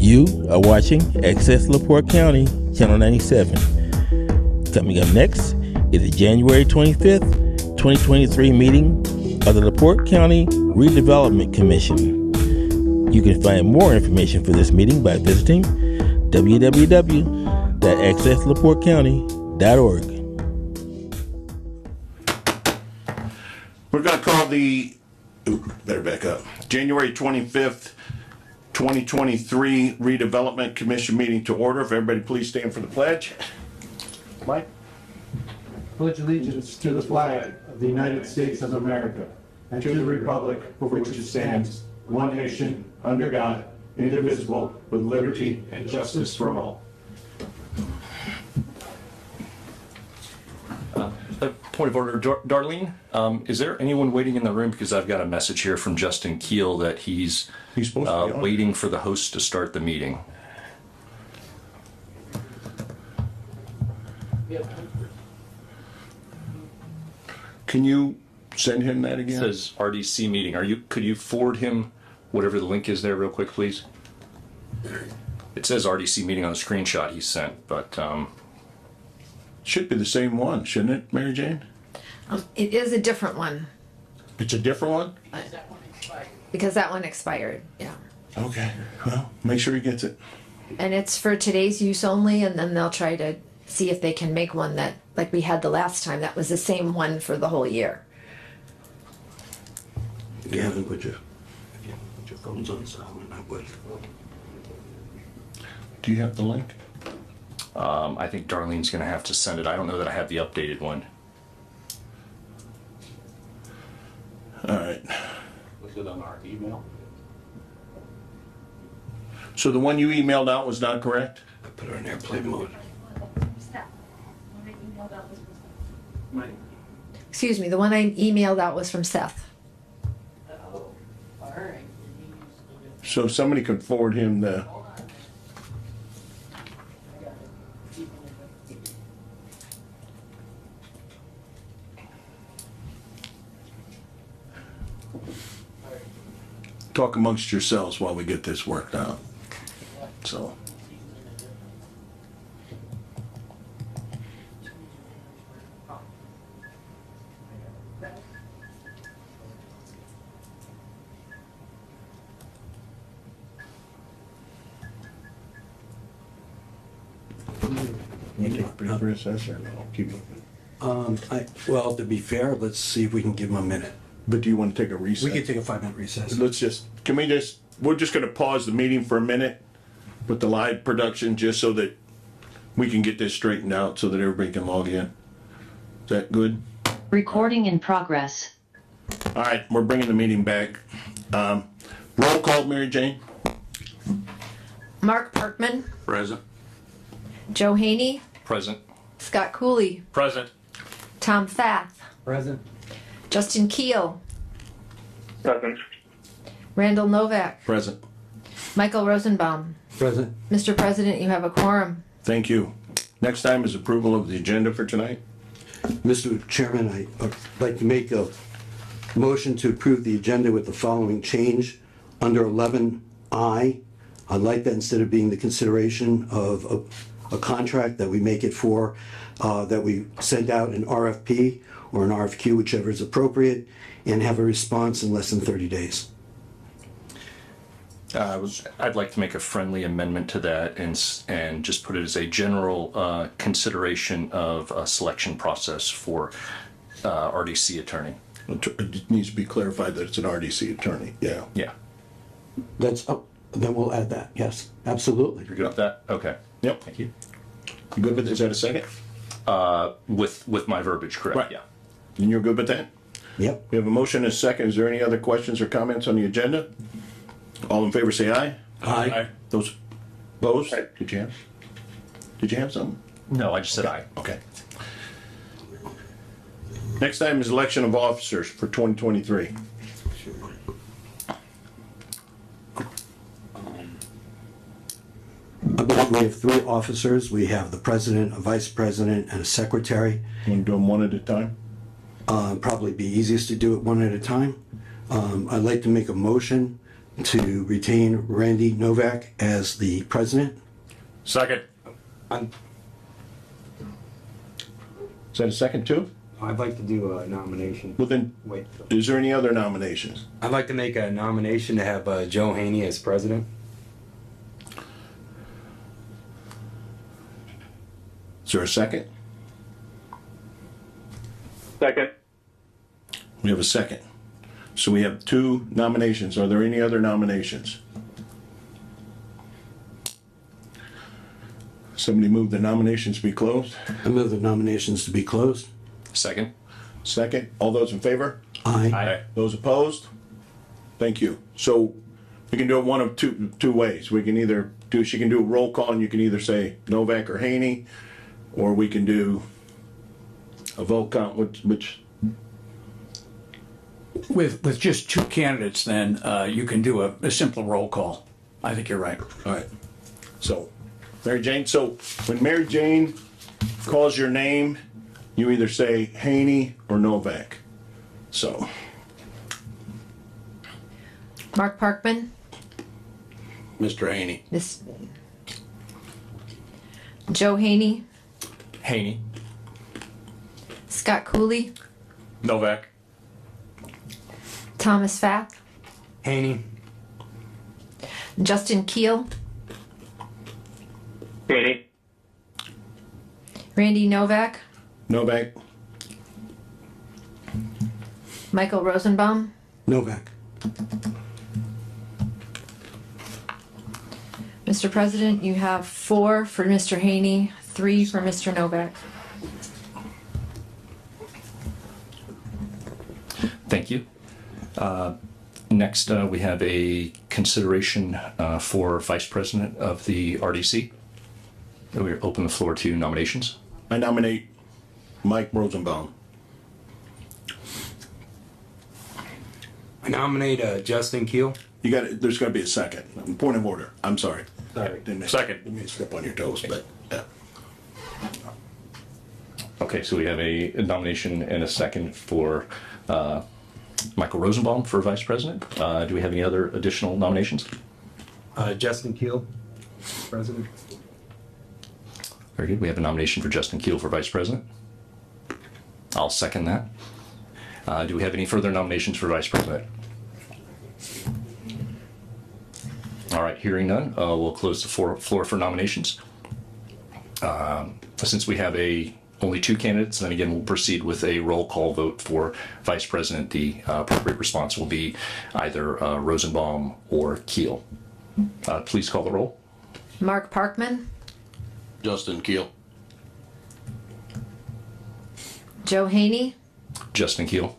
You are watching Access LaPorte County, Channel 97. Coming up next is the January 25th, 2023 meeting of the LaPorte County Redevelopment Commission. You can find more information for this meeting by visiting www.accesslaportecounty.org. We're going to call the, better back up, January 25th, 2023 Redevelopment Commission meeting to order. If everybody please stand for the pledge. Mike? Pledge allegiance to the flag of the United States of America and to the republic for which it stands, one nation, under God, indivisible, with liberty and justice for all. Point of order, Darlene, is there anyone waiting in the room? Because I've got a message here from Justin Keel that he's supposed to be on. waiting for the host to start the meeting. Can you send him that It again? says RDC meeting. Could you forward him whatever the link is there real quick, please? It says RDC meeting on the screenshot he sent, but Should be the same one, shouldn't it, Mary Jane? It is a different one It's a different one? because that one expired, yeah. Okay, well, make sure he gets it. And it's for today's use only, and then they'll try to see if they can make one that, like we had the last time, that was the same one for the whole year. If you haven't put your phones on silent, I would. Do you have the link? I think Darlene's going to have to send it. I don't know that I have the updated one. All right. Was it on our email? So the one you emailed out was not correct? I put her in airplane mode. Excuse me, the one I emailed out was from Seth. So somebody could forward him the... Talk amongst yourselves while we get this worked out. So. You take a brief recess or no? Keep it. Well, to be fair, let's see if we can give him a minute. But do you want to take a recess? We can take a 5-minute recess. We're just gonna pause the meeting for a minute with the live production, just so that we can get this straightened out so that everybody can log in. Is that good? Recording in progress. All right, we're bringing the meeting back. Roll call, Mary Jane? Mark Parkman, Present. Joe Haney, Present. Scott Cooley, Present. Tom Fath, Present. Justin Keel, Present. Randall Novak, Present. Michael Rosenbaum. Present. Mr. President, you have a quorum. Thank you. Next time is approval of the agenda for tonight. Mr. Chairman, I'd like to make a motion to approve the agenda with the following change. Under 11I, I'd like that instead of being the consideration of a contract, that we make it for, that we send out an RFP or an RFQ, whichever is appropriate, and have a response in less than 30 days. I'd like to make a friendly amendment to that and just put it as a general consideration of a selection process for RDC attorney. It needs to be clarified that it's an RDC attorney, yeah. Yeah. That's, then we'll add that, yes, absolutely. You're good with that? Okay. Yep. Thank you. You good with, is that a second? With my verbiage, correct? Right. Yeah. And you're good with that? Yep. We have a motion and a second. Is there any other questions or comments on the agenda? All in favor say aye. Aye. Those opposed? Aye. Did you have something? No, I just said aye. Okay. Next item is election of officers for 2023. I believe we have 3 officers. We have the president, a vice president, and a secretary. You want to do them one at a time? Probably be easiest to do it one at a time. I'd like to make a motion to retain Randy Novak as the president. Second. Is that a second too? I'd like to do a nomination. Well then, Wait, is there any other nominations? I'd like to make a nomination to have Joe Haney as president. Is there a second? Second. We have a second. So we have 2 nominations. Are there any other nominations? Somebody move the nominations be closed? I move the nominations to be closed. Second. Second. All those in favor? Aye. Those opposed? Thank you. So we can do it one of two ways. We can either do, she can do a roll call and you can either say Novak or Haney, or we can do a vote count, which With just 2 candidates, then you can do a simple roll call. I think you're right. all right. So, Mary Jane, so when Mary Jane calls your name, you either say Haney or Novak. So, Mark Parkman, Mr. Haney. Miss Joe Haney, Haney. Scott Cooley, Novak. Thomas Fath, Haney. Justin Keel, Haney. Randy Novak, Novak. Michael Rosenbaum, Novak. Mr. President, you have 4 for Mr. Haney, 3 for Mr. Novak. Thank you. Next, we have a consideration for Vice President of the RDC. We open the floor to nominations. I nominate Mike Rosenbaum. I nominate Justin Keel. You got, there's gotta be a second. Point of order. I'm sorry. Sorry. Second. Let me step on your toes, but, yeah. Okay, so we have a nomination and a second for Michael Rosenbaum for Vice President. Do we have any other additional nominations? Justin Keel, president. Very good. We have a nomination for Justin Keel for Vice President. I'll second that. Do we have any further nominations for Vice President? All right, hearing none, we'll close the floor for nominations. Since we have only 2 candidates, then again, we'll proceed with a roll call vote for Vice President. The appropriate response will be either Rosenbaum or Keel. Please call the roll. Mark Parkman, Justin Keel. Joe Haney, Justin Keel.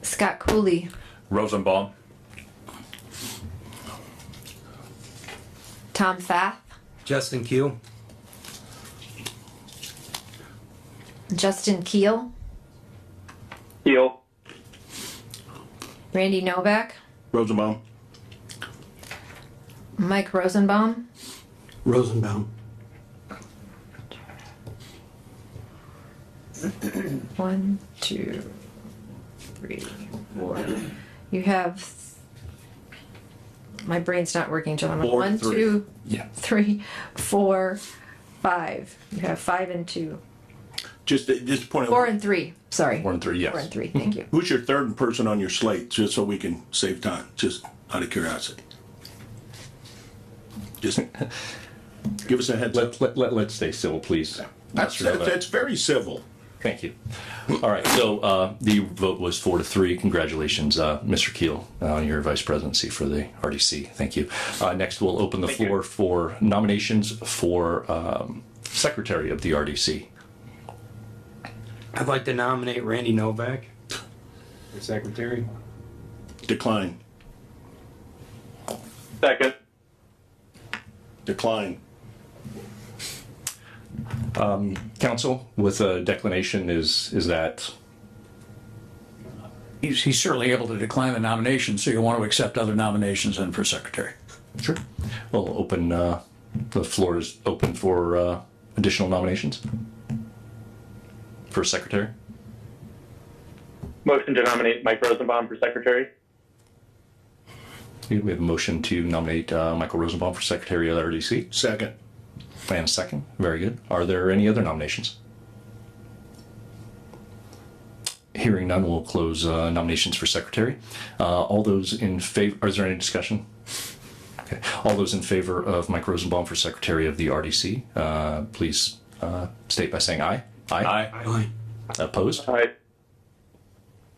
Scott Cooley, Rosenbaum. Tom Fath, Justin Keel. Justin Keel, Keel. Randy Novak, Rosenbaum. Mike Rosenbaum, Rosenbaum. 1, 2, 3, 4. You have. My brain's not working, gentlemen. 4 1, and 3. 2, Yeah. 3, 4, 5. You have 5 and 2. Just point of 4 order. and 3. Sorry. 4 and 3, yes. 4 and 3. Thank you. Who's your third person on your slate, just so we can save time, just out of curiosity? Just give us a heads up. Let's stay civil, please. That's very civil. Thank you. All right, so the vote was 4-3. Congratulations, Mr. Keel, on your vice presidency for the RDC. Thank you. Next, we'll open the floor for nominations for Secretary of the RDC. I'd like to nominate Randy Novak for secretary. Decline. Second. Decline. Council, with a declination, is that? He's certainly able to decline the nomination, so you want to accept other nominations then for secretary. Sure. We'll open, the floor is open for additional nominations for secretary. Motion to nominate Mike Rosenbaum for secretary. We have a motion to nominate Michael Rosenbaum for Secretary of the RDC. Second. And a second. Very good. Are there any other nominations? Hearing none, we'll close nominations for Secretary. All those in favor, is there any discussion? Okay. All those in favor of Mike Rosenbaum for Secretary of the RDC, please state by saying aye. Aye. Aye. Opposed? Aye.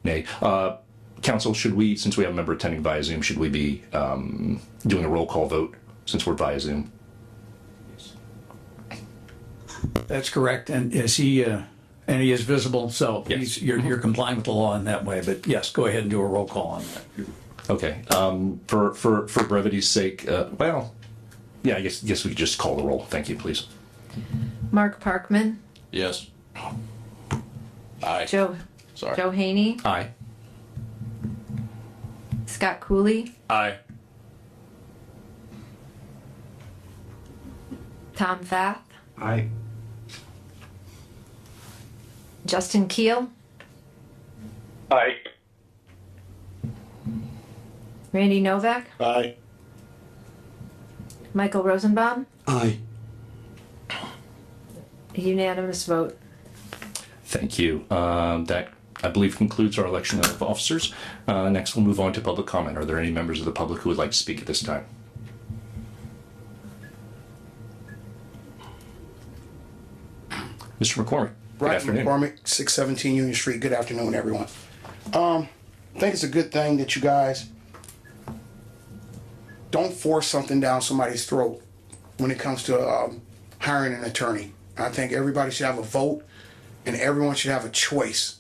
Nay. Council, should we, since we have a member attending via Zoom, should we be doing a roll call vote since we're via Zoom? That's correct. And is he, and he is visible, so Yes. you're complying with the law in that way. But yes, go ahead and do a roll call on that. Okay. For brevity's sake, well, yeah, I guess we could just call the roll. Thank you, please. Mark Parkman, Yes. Aye. Joe Haney, Aye. Scott Cooley, Aye. Tom Fath, Aye. Justin Keel, Aye. Randy Novak, Aye. Michael Rosenbaum. Aye. A unanimous vote. Thank you. That, I believe, concludes our election of officers. Next, we'll move on to public comment. Are there any members of the public who would like to speak at this time? Mr. McCormick. Good Roger afternoon. McCormick, 617 Union Street. Good afternoon, everyone. I think it's a good thing that you guys don't force something down somebody's throat when it comes to hiring an attorney. I think everybody should have a vote and everyone should have a choice.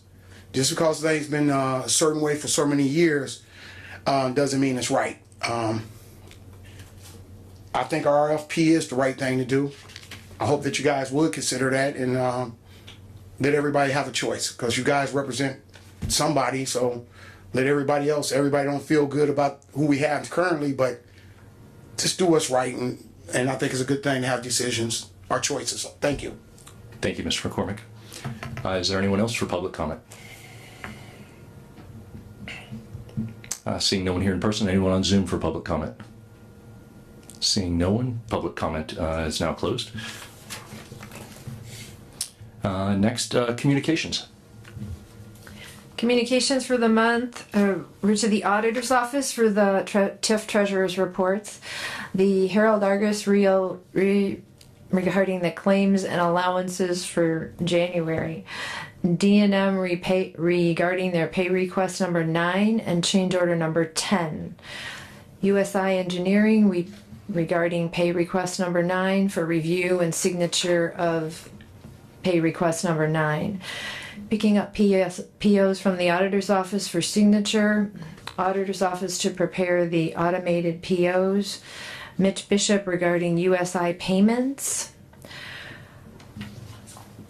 Just because things been a certain way for so many years doesn't mean it's right. I think our RFP is the right thing to do. I hope that you guys would consider that and let everybody have a choice, because you guys represent somebody, so let everybody don't feel good about who we have currently, but just do what's right, and I think it's a good thing to have decisions, our choices. Thank you. Thank you, Mr. McCormick. Is there anyone else for public comment? Seeing no one here in person, anyone on Zoom for public comment? Seeing no one, public comment is now closed. Next, communications. Communications for the month, we're to the auditor's office for the TIF treasurer's reports. The Herald Argus regarding the claims and allowances for January. D&M regarding their pay request number 9 and change order number 10. USI Engineering regarding pay request number 9 for review and signature of pay request number 9. Picking up POs from the auditor's office for signature. Auditor's office to prepare the automated POs. Mitch Bishop regarding USI payments.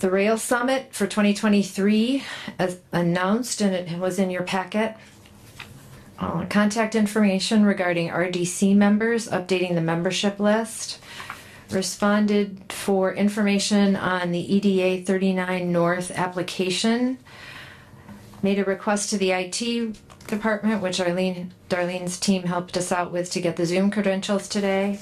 The Rail Summit for 2023 as announced, and it was in your packet. Contact information regarding RDC members, updating the membership list. Responded for information on the EDA 39 North application. Made a request to the IT department, which Darlene's team helped us out with to get the Zoom credentials today.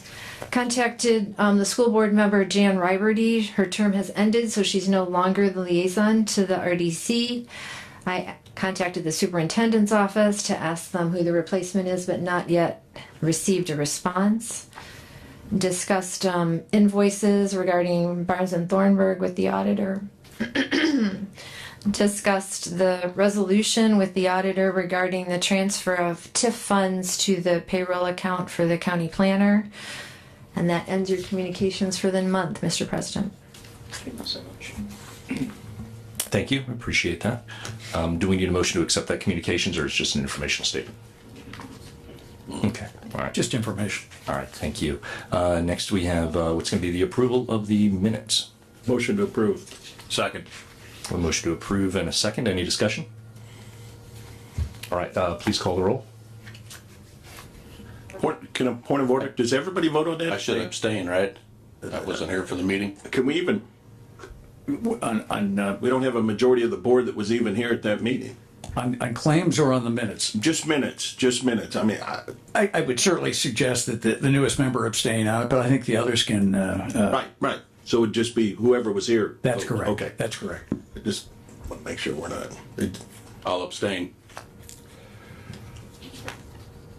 Contacted the school board member Jan Riberty. Her term has ended, so she's no longer the liaison to the RDC. I contacted the superintendent's office to ask them who the replacement is, but not yet received a response. Discussed invoices regarding Barnes and Thornburg with the auditor. Discussed the resolution with the auditor regarding the transfer of TIF funds to the payroll account for the county planner. And that ends your communications for the month, Mr. President. Thank you so much. Thank you. Appreciate that. Do we need a motion to accept that communications, or is it just an informational statement? Okay. All right. Just information. All right. Thank you. Next, we have what's going to be the approval of the minutes. Motion to approve. Second. A motion to approve and a second. Any discussion? All right. Please call the roll. Point of order? Does everybody vote on that? I should abstain, right? I wasn't here for the meeting. Can we even? We don't have a majority of the board that was even here at that meeting. On claims or on the minutes? Just minutes, just minutes. I mean, I would certainly suggest that the newest member abstain on it, but I think the others can. right. So it'd just be whoever was here. That's correct. Okay. That's correct. I just want to make sure we're not. I'll abstain.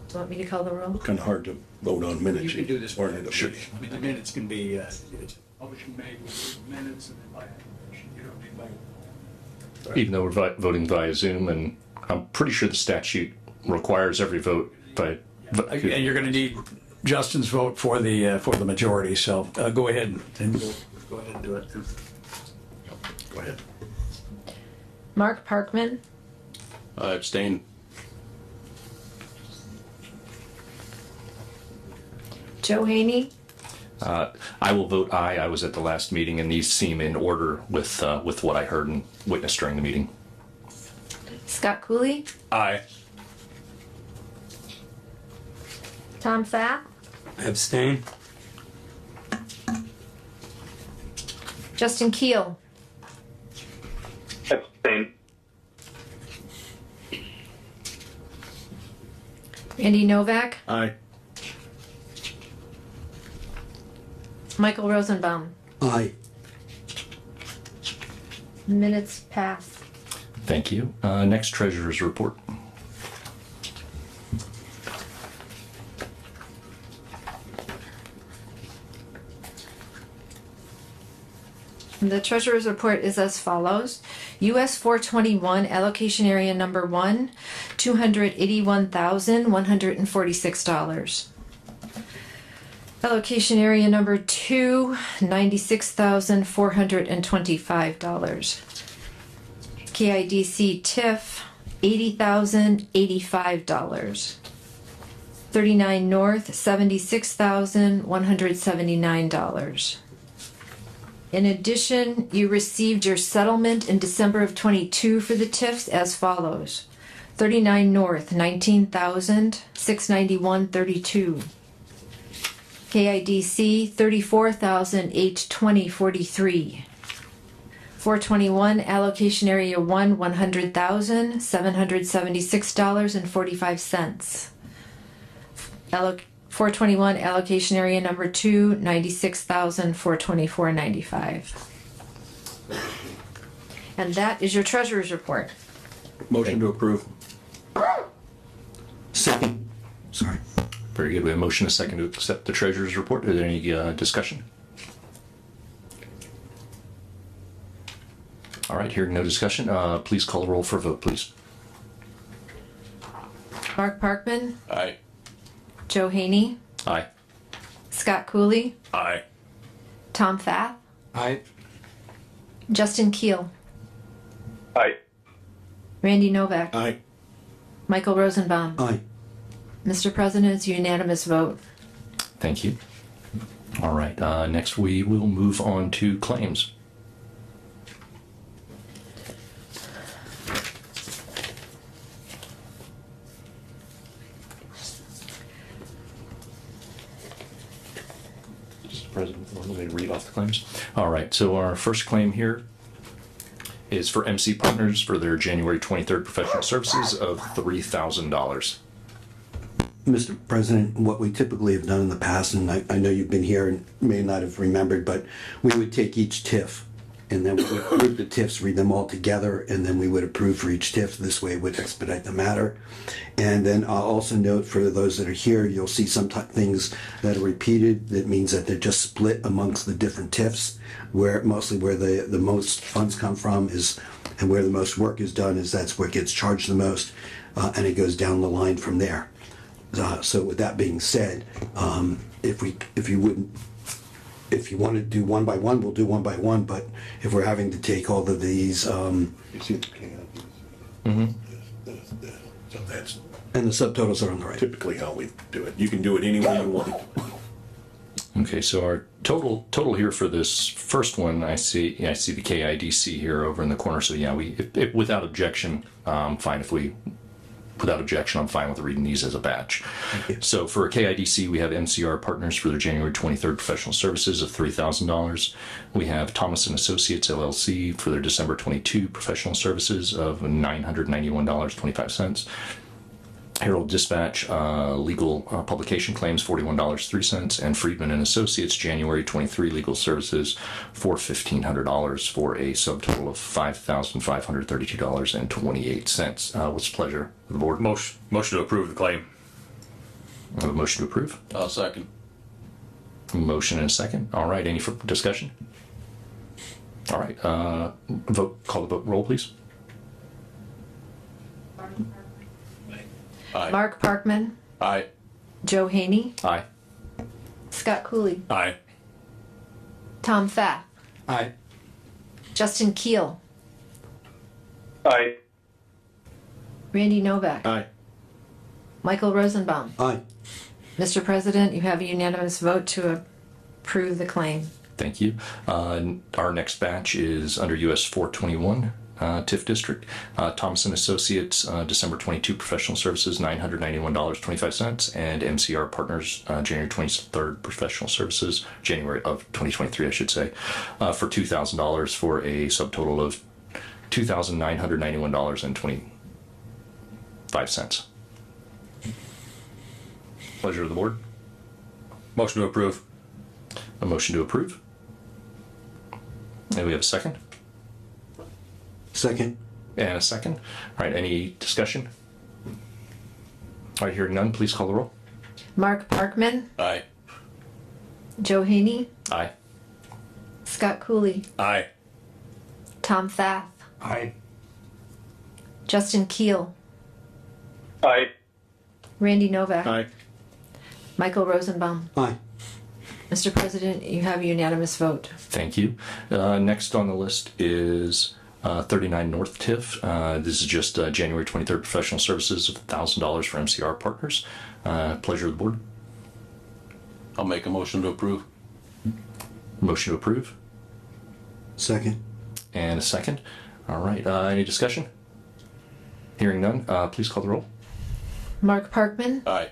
Do you want me to call the roll? Kind of hard to vote on minutes. You can do this. Weren't it? Sure. I mean, the minutes can be, motion made with minutes and then by acclamation. You don't need by. Even though we're voting via Zoom, and I'm pretty sure the statute requires every vote, but. And you're going to need Justin's vote for the majority, so go ahead and go ahead and do it. Go ahead. Mark Parkman, I abstain. Joe Haney, I will vote aye. I was at the last meeting, and these seem in order with what I heard and witnessed during the meeting. Scott Cooley, Aye. Tom Fath, Abstain. Justin Keel, Abstain. Randy Novak, Aye. Michael Rosenbaum. Aye. Minutes pass. Thank you. Next, treasurer's report. The treasurer's report is as follows. US 421 allocation area number 1, $281,146. Allocation area number 2, $96,425. KIDC TIF, $80,085. 39 North, $76,179. In addition, you received your settlement in December of '22 for the TIFs as follows. 39 North, $19,691.32. KIDC, $34,820.43. 421 allocation area 1, $100,776.45. 421 allocation area number 2, $96,424.95. And that is your treasurer's report. Motion to approve. Second. Sorry. Very good. We have a motion, a second to accept the treasurer's report. Is there any discussion? All right, hearing no discussion, please call the roll for a vote, please. Mark Parkman, Aye. Joe Haney, Aye. Scott Cooley, Aye. Tom Fath, Aye. Justin Keel, Aye. Randy Novak, Aye. Michael Rosenbaum. Aye. Mr. President, it's a unanimous vote. Thank you. All right, next we will move on to claims. Mr. President, want me to read off the claims? All right, so our first claim here is for MC Partners for their January 23rd professional services of $3,000. Mr. President, what we typically have done in the past, and I know you've been here and may not have remembered, but we would take each TIF and then we would group the TIFs, read them all together, and then we would approve for each TIF. This way it would expedite the matter. And then I'll also note for those that are here, you'll see some things that are repeated. That means that they're just split amongst the different TIFs, where mostly where the most funds come from is, and where the most work is done is that's where it gets charged the most, and it goes down the line from there. So with that being said, if you want to do one by one, we'll do one by one. But if we're having to take all of these, You see the can. So that's and the subtotals are on the right. typically how we do it. You can do it any way you want. Okay, so our total here for this first one, I see the KIDC here over in the corner. So yeah, without objection, fine if we without objection, I'm fine with reading these as a batch. So for KIDC, we have MCR Partners for their January 23rd professional services of $3,000. We have Thomas and Associates LLC for their December 22 professional services of $991.25. Herald Dispatch legal publication claims $41.03, and Friedman and Associates January 23 legal services for $1,500 for a subtotal of $5,532.28. What's the pleasure of the board? Motion to approve the claim. I have a motion to approve. I'll second. Motion and a second. All right. Any further discussion? All right. Vote. Call the vote. Roll, please. Aye. Mark Parkman, Aye. Joe Haney, Aye. Scott Cooley, Aye. Tom Pfaff, Aye. Justin Keel, Aye. Randy Novak, Aye. Michael Rosenbaum. Aye. Mr. President, you have a unanimous vote to approve the claim. Thank you. Our next batch is under US 421. TIF District, Thomas and Associates, December 22 professional services, $991.25, and MCR Partners, January 23rd professional services, January of 2023, I should say, for $2,000 for a subtotal of $2,991.25. Pleasure of the board. Motion to approve. A motion to approve. And we have a second. Second. And a second. All right, any discussion? All right, hearing none, please call the roll. Mark Parkman, Aye. Joe Haney, Aye. Scott Cooley, Aye. Tom Pfaff, Aye. Justin Keel, Aye. Randy Novak, Aye. Michael Rosenbaum. Aye. Mr. President, you have a unanimous vote. Thank you. Next on the list is 39 North TIF. This is just January 23rd professional services of $1,000 for MCR Partners. Pleasure of the board. I'll make a motion to approve. Motion to approve. Second. And a second. All right, any discussion? Hearing none, please call the roll. Mark Parkman, Aye.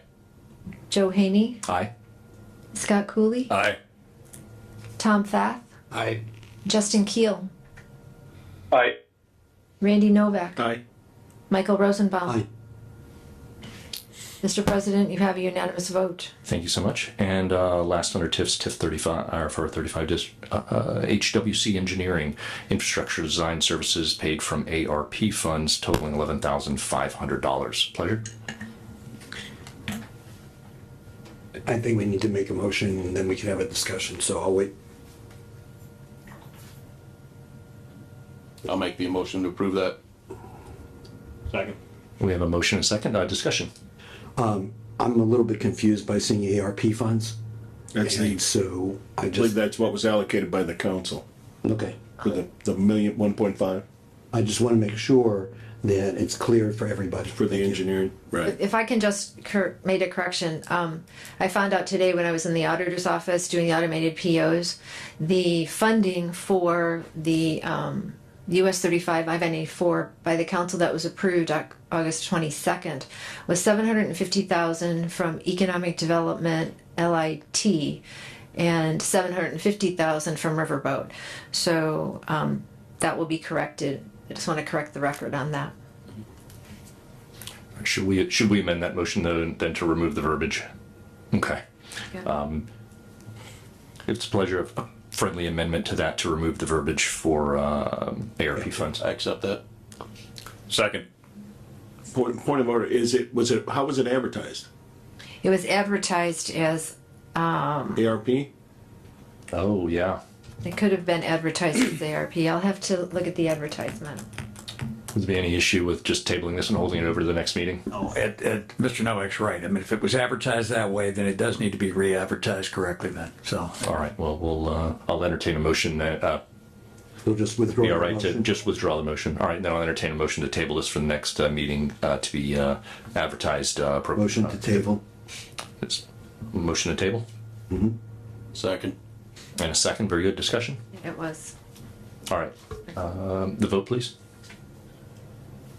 Joe Haney, Aye. Scott Cooley, Aye. Tom Pfaff, Aye. Justin Keel, Aye. Randy Novak, Aye. Michael Rosenbaum. Aye. Mr. President, you have a unanimous vote. Thank you so much. And last under TIFs, TIF 35, or for 35 HWC Engineering Infrastructure Design Services paid from ARP funds totaling $11,500. Pleasure. I think we need to make a motion and then we can have a discussion, so I'll wait. I'll make the motion to approve that. Second. We have a motion and a second. Discussion. I'm a little bit confused by seeing ARP funds. That's And so I I believe just, that's what was allocated by the council okay. for the million, 1.5 I just want to make sure that it's clear for everybody. for the Thank you. engineering. Right. If I can just made a correction, I found out today when I was in the auditor's office doing the automated POs, the funding for the US 35 I-94 by the council that was approved August 22nd was $750,000 from Economic Development LIT and $750,000 from Riverboat. So that will be corrected. I just want to correct the record on that. Should we amend that motion then to remove the verbiage? Okay. Yeah. It's a pleasure of friendly amendment to that to remove the verbiage for ARP funds. I accept that. Second. Point of order, how was it advertised? It was advertised as, ARP? Oh, yeah. it could have been advertised as ARP. I'll have to look at the advertisement. Would there be any issue with just tabling this and holding it over to the next meeting? Oh, Mr. Novak's right. I mean, if it was advertised that way, then it does need to be re-advertised correctly then, so. All right, well, I'll entertain a motion that, We'll just withdraw. be all the right to motion. just withdraw the motion. All right, then I'll entertain a motion to table this for the next meeting to be advertised. Motion to table. It's motion to table Second. and a second. Very good discussion. It was. All right, the vote, please.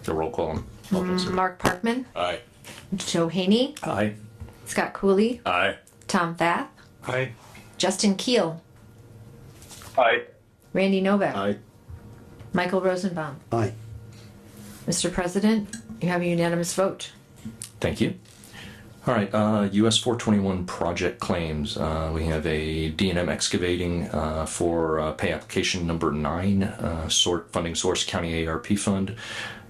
The roll call. Mark Parkman, Aye. Joe Haney, Aye. Scott Cooley, Aye. Tom Fath, Aye. Justin Keel, Aye. Randy Novak, Aye. Michael Rosenbaum. Aye. Mr. President, you have a unanimous vote. Thank you. All right, US 421 project claims. We have a D&M excavating for pay application number 9, funding source County ARP fund,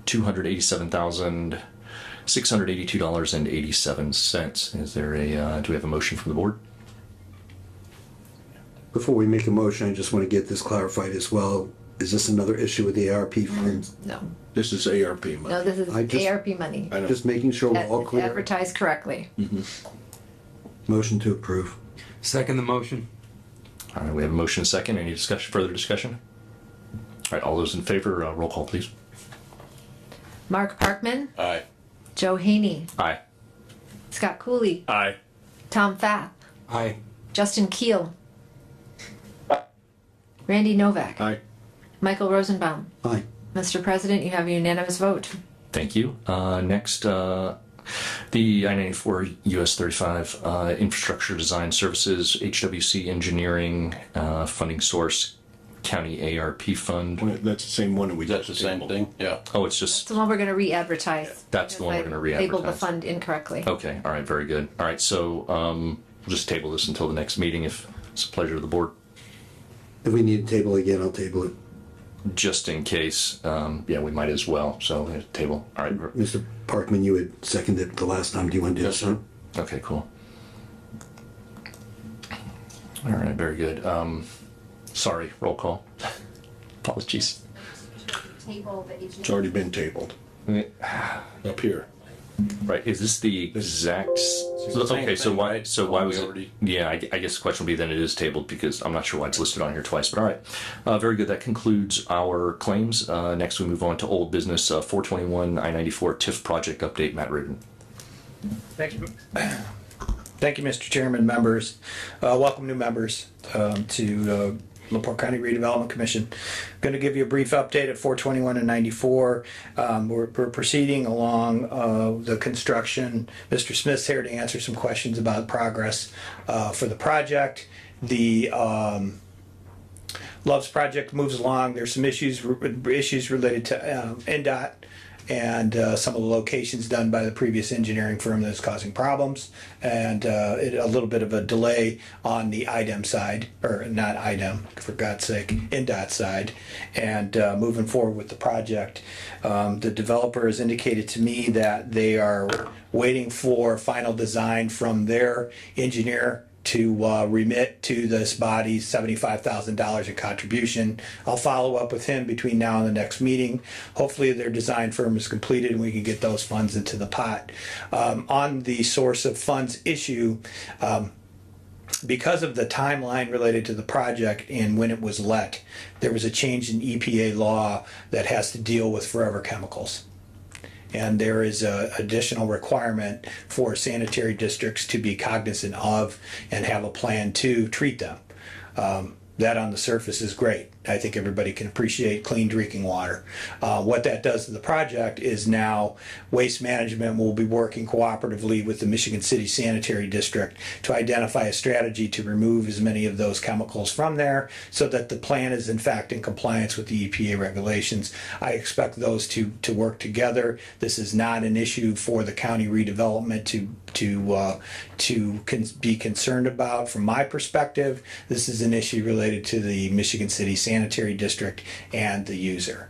$287,682.87. Is there do we have a motion from the board? Before we make a motion, I just want to get this clarified as well. Is this another issue with the ARP funds? No, This is ARP money. no, this I is just- ARP money. I know. Just making sure we're all clear. Advertised correctly. Motion to approve. Second the motion. All right, we have a motion and a second. Any discussion, further discussion? All right, all those in favor, roll call, please. Mark Parkman, Aye. Joe Haney, Aye. Scott Cooley, Aye. Tom Fath, Aye. Justin Keel, Randy Novak, Aye. Michael Rosenbaum. Aye. Mr. President, you have a unanimous vote. Thank you. Next, the I-94 US 35 Infrastructure Design Services, HWC Engineering, funding source, County ARP Fund. That's the same one that we That's just the same tabled. thing? Yeah. Oh, it's It's just, the one we're gonna re-advertise. That's the one we're because gonna I Labeled the re-advertise. fund incorrectly. okay, all right, very good. All right, so we'll just table this until the next meeting if it's a pleasure to the board. If we need to table again, I'll table it. Just in case, yeah, we might as well. So table. All right. Mr. Parkman, you had seconded the last time. Do you want to do Yes, this? sir. Okay, cool. All right, very good. Sorry, roll call. Apologies. It's already been tabled up here. Right, is this the exact? Okay, so why? So why was it? Yeah, I guess the question would be then it is tabled because I'm not sure why it's listed on here twice. But all right, very good. That concludes our claims. Next, we move on to old business. 421 I-94 TIF project update. Matt Reardon. Thank you. Thank you, Mr. Chairman, members. Welcome new members to LaPorte County Redevelopment Commission. I'm going to give you a brief update at 421 and 94. We're proceeding along the construction. Mr. Smith's here to answer some questions about progress for the project. The Love's project moves along. There's some issues related to NDOT and some of the locations done by the previous engineering firm that's causing problems, and a little bit of a delay on the IDEM side, or not IDEM, for God's sake, NDOT side, and moving forward with the project. The developer has indicated to me that they are waiting for final design from their engineer to remit to this body $75,000 in contribution. I'll follow up with him between now and the next meeting. Hopefully their design firm is completed and we can get those funds into the pot. On the source of funds issue, because of the timeline related to the project and when it was let, there was a change in EPA law that has to deal with forever chemicals. And there is an additional requirement for sanitary districts to be cognizant of and have a plan to treat them. That on the surface is great. I think everybody can appreciate clean drinking water. What that does to the project is now Waste Management will be working cooperatively with the Michigan City Sanitary District to identify a strategy to remove as many of those chemicals from there so that the plan is in fact in compliance with the EPA regulations. I expect those to work together. This is not an issue for the county redevelopment to be concerned about. From my perspective, this is an issue related to the Michigan City Sanitary District and the user.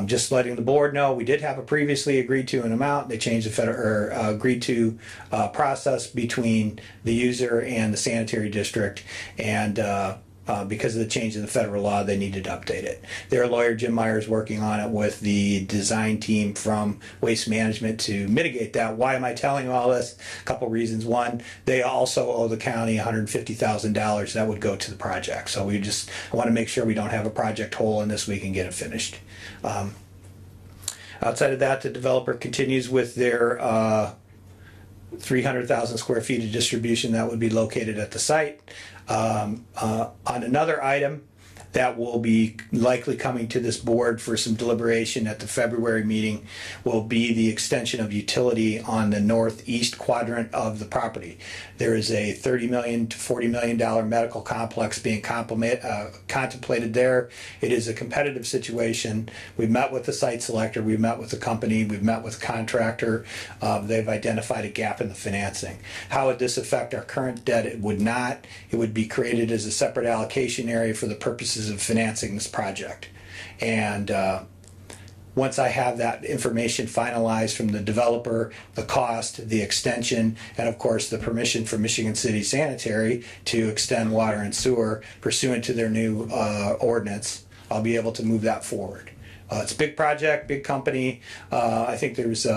Just letting the board know, we did have a previously agreed to an amount. They changed the agreed to process between the user and the sanitary district, and because of the change in the federal law, they needed to update it. Their lawyer, Jim Myers, working on it with the design team from Waste Management to mitigate that. Why am I telling you all this? A couple reasons. One, they also owe the county $150,000 that would go to the project. So I want to make sure we don't have a project hole in this, we can get it finished. Outside of that, the developer continues with their 300,000 square feet of distribution that would be located at the site. On another item, that will be likely coming to this board for some deliberation at the February meeting will be the extension of utility on the northeast quadrant of the property. There is a $30 million to $40 million medical complex being contemplated there. It is a competitive situation. We've met with the site selector, we've met with the company, we've met with the contractor. They've identified a gap in the financing. How would this affect our current debt? It would not. It would be created as a separate allocation area for the purposes of financing this project. And once I have that information finalized from the developer, the cost, the extension, and of course the permission from Michigan City Sanitary to extend water and sewer pursuant to their new ordinance, I'll be able to move that forward. It's a big project, big company. I think there's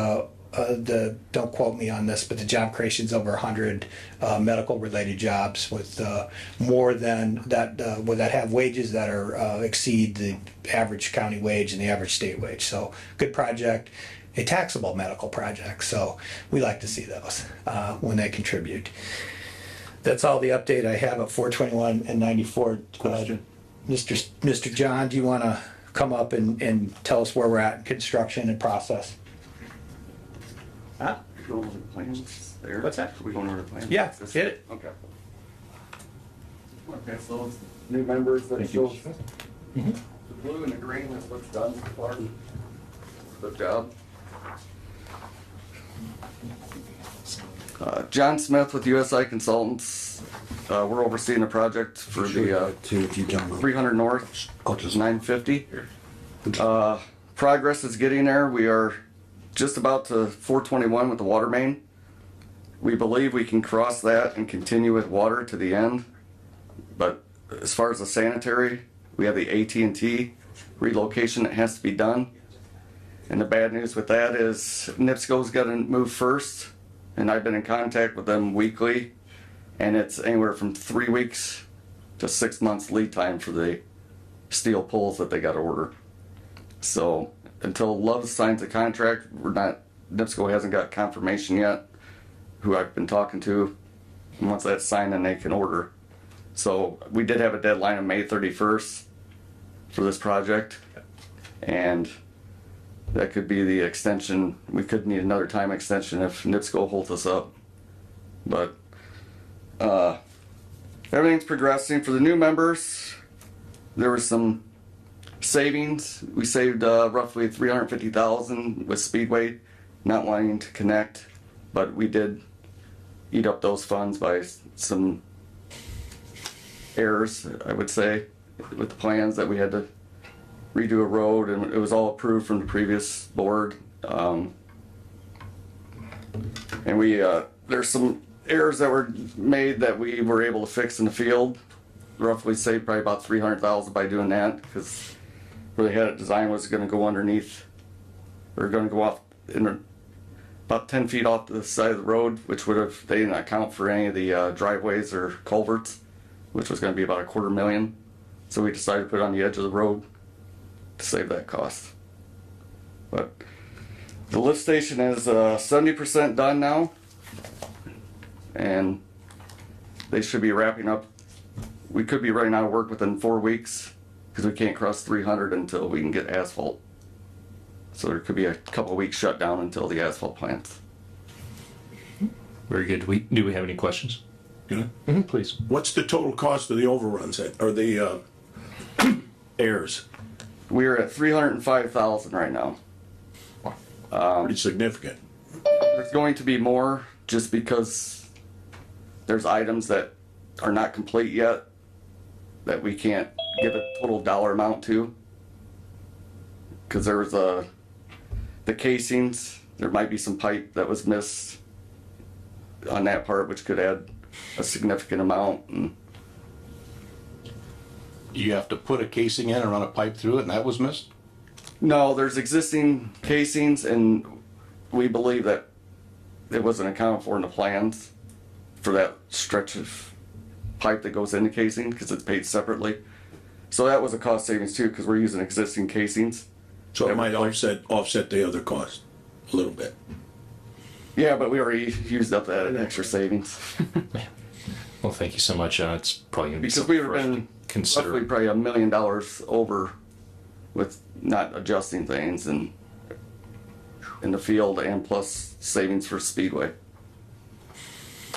don't quote me on this, but the job creation is over 100 medical related jobs with more than that that have wages that are exceed the average county wage and the average state wage. So good project, a taxable medical project. So we like to see those when they contribute. That's all the update I have at 421 and 94. Question. Mr. John, do you want to come up and tell us where we're at in construction and process? Huh? Go over the plans there. What's that? Are we going over the plans? Yeah, hit it. Okay. Okay, so new members that show the blue and the green is what's done so far. Good job. John Smith with USI Consultants. We're overseeing the project for the 300 North, which is 950. Progress is getting there. We are just about to 421 with the water main. We believe we can cross that and continue with water to the end. But as far as the sanitary, we have the AT&T relocation that has to be done. And the bad news with that is NIPSCO's got to move first. And I've been in contact with them weekly. And it's anywhere from 3 weeks to 6 months lead time for the steel poles that they got to order. So until Love signs a contract, NIPSCO hasn't got confirmation yet, who I've been talking to. And once that's signed, then they can order. So we did have a deadline of May 31st for this project. And that could be the extension. We could need another time extension if NIPSCO holds us up. But everything's progressing. For the new members, there was some savings. We saved roughly $350,000 with Speedway not wanting to connect, but we did eat up those funds by some errors, I would say, with the plans that we had to redo a road, and it was all approved from the previous board. And we there's some errors that were made that we were able to fix in the field. Roughly saved probably about $300,000 by doing that, because where they had it designed was going to go underneath, or going to go off in about 10 feet off the side of the road, which would have, they didn't account for any of the driveways or culverts, which was going to be about $250,000. So we decided to put it on the edge of the road to save that cost. But the lift station is 70% done now, and they should be wrapping up. We could be running out of work within 4 weeks, because we can't cross 300 until we can get asphalt. So there could be a couple of weeks shut down until the asphalt plants. Very good. Do we have any questions? Yeah. Please. What's the total cost of the overruns or the errors? We are at $305,000 right now. Pretty significant. There's going to be more, just because there's items that are not complete yet that we can't give a total dollar amount to. Because there was the casings, there might be some pipe that was missed on that part, which could add a significant amount. And You have to put a casing in and run a pipe through it, and that was missed? no, there's existing casings, and we believe that it wasn't accounted for in the plans for that stretch of pipe that goes in the casing, because it's paid separately. So that was a cost savings too, because we're using existing casings. So it might offset the other cost a little bit. Yeah, but we already used up that extra savings. Well, thank you so much. It's probably going to be Because something we've for us been roughly probably $1 million over with not adjusting things and in the field and plus savings for Speedway.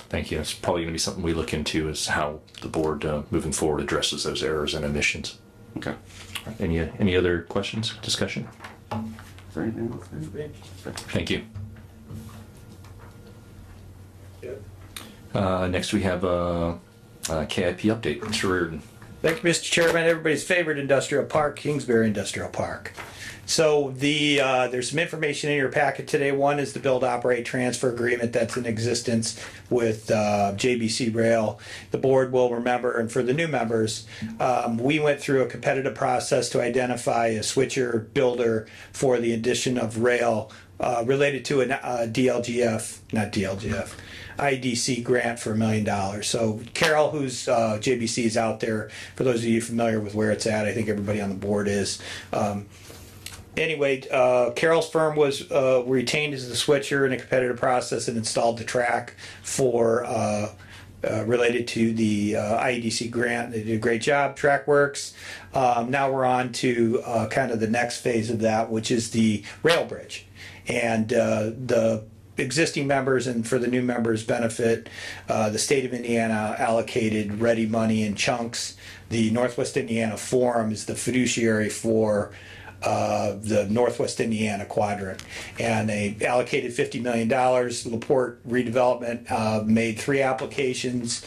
Thank you. It's probably going to be something we look into is how the board moving forward addresses those errors and omissions. Okay. Any other questions, discussion? Is there anything else? Thank you. Next we have a KIP update. Mr. Reardon. Thank you, Mr. Chairman. Everybody's favorite industrial park, Kingsbury Industrial Park. So there's some information in your packet today. One is the build, operate, transfer agreement that's in existence with JBC Rail. The board will remember, and for the new members, we went through a competitive process to identify a switcher builder for the addition of rail related to a IDC grant for $1 million. So Carol, who's JBC, is out there. For those of you familiar with where it's at, I think everybody on the board is. Anyway, Carol's firm was retained as the switcher in a competitive process and installed the track for related to the IEDC grant. They did a great job. Track works. Now we're on to kind of the next phase of that, which is the rail bridge. And the existing members and for the new members' benefit, the state of Indiana allocated ready money in chunks. The Northwest Indiana Forum is the fiduciary for the Northwest Indiana quadrant, and they allocated $50 million. LaPorte Redevelopment made 3 applications,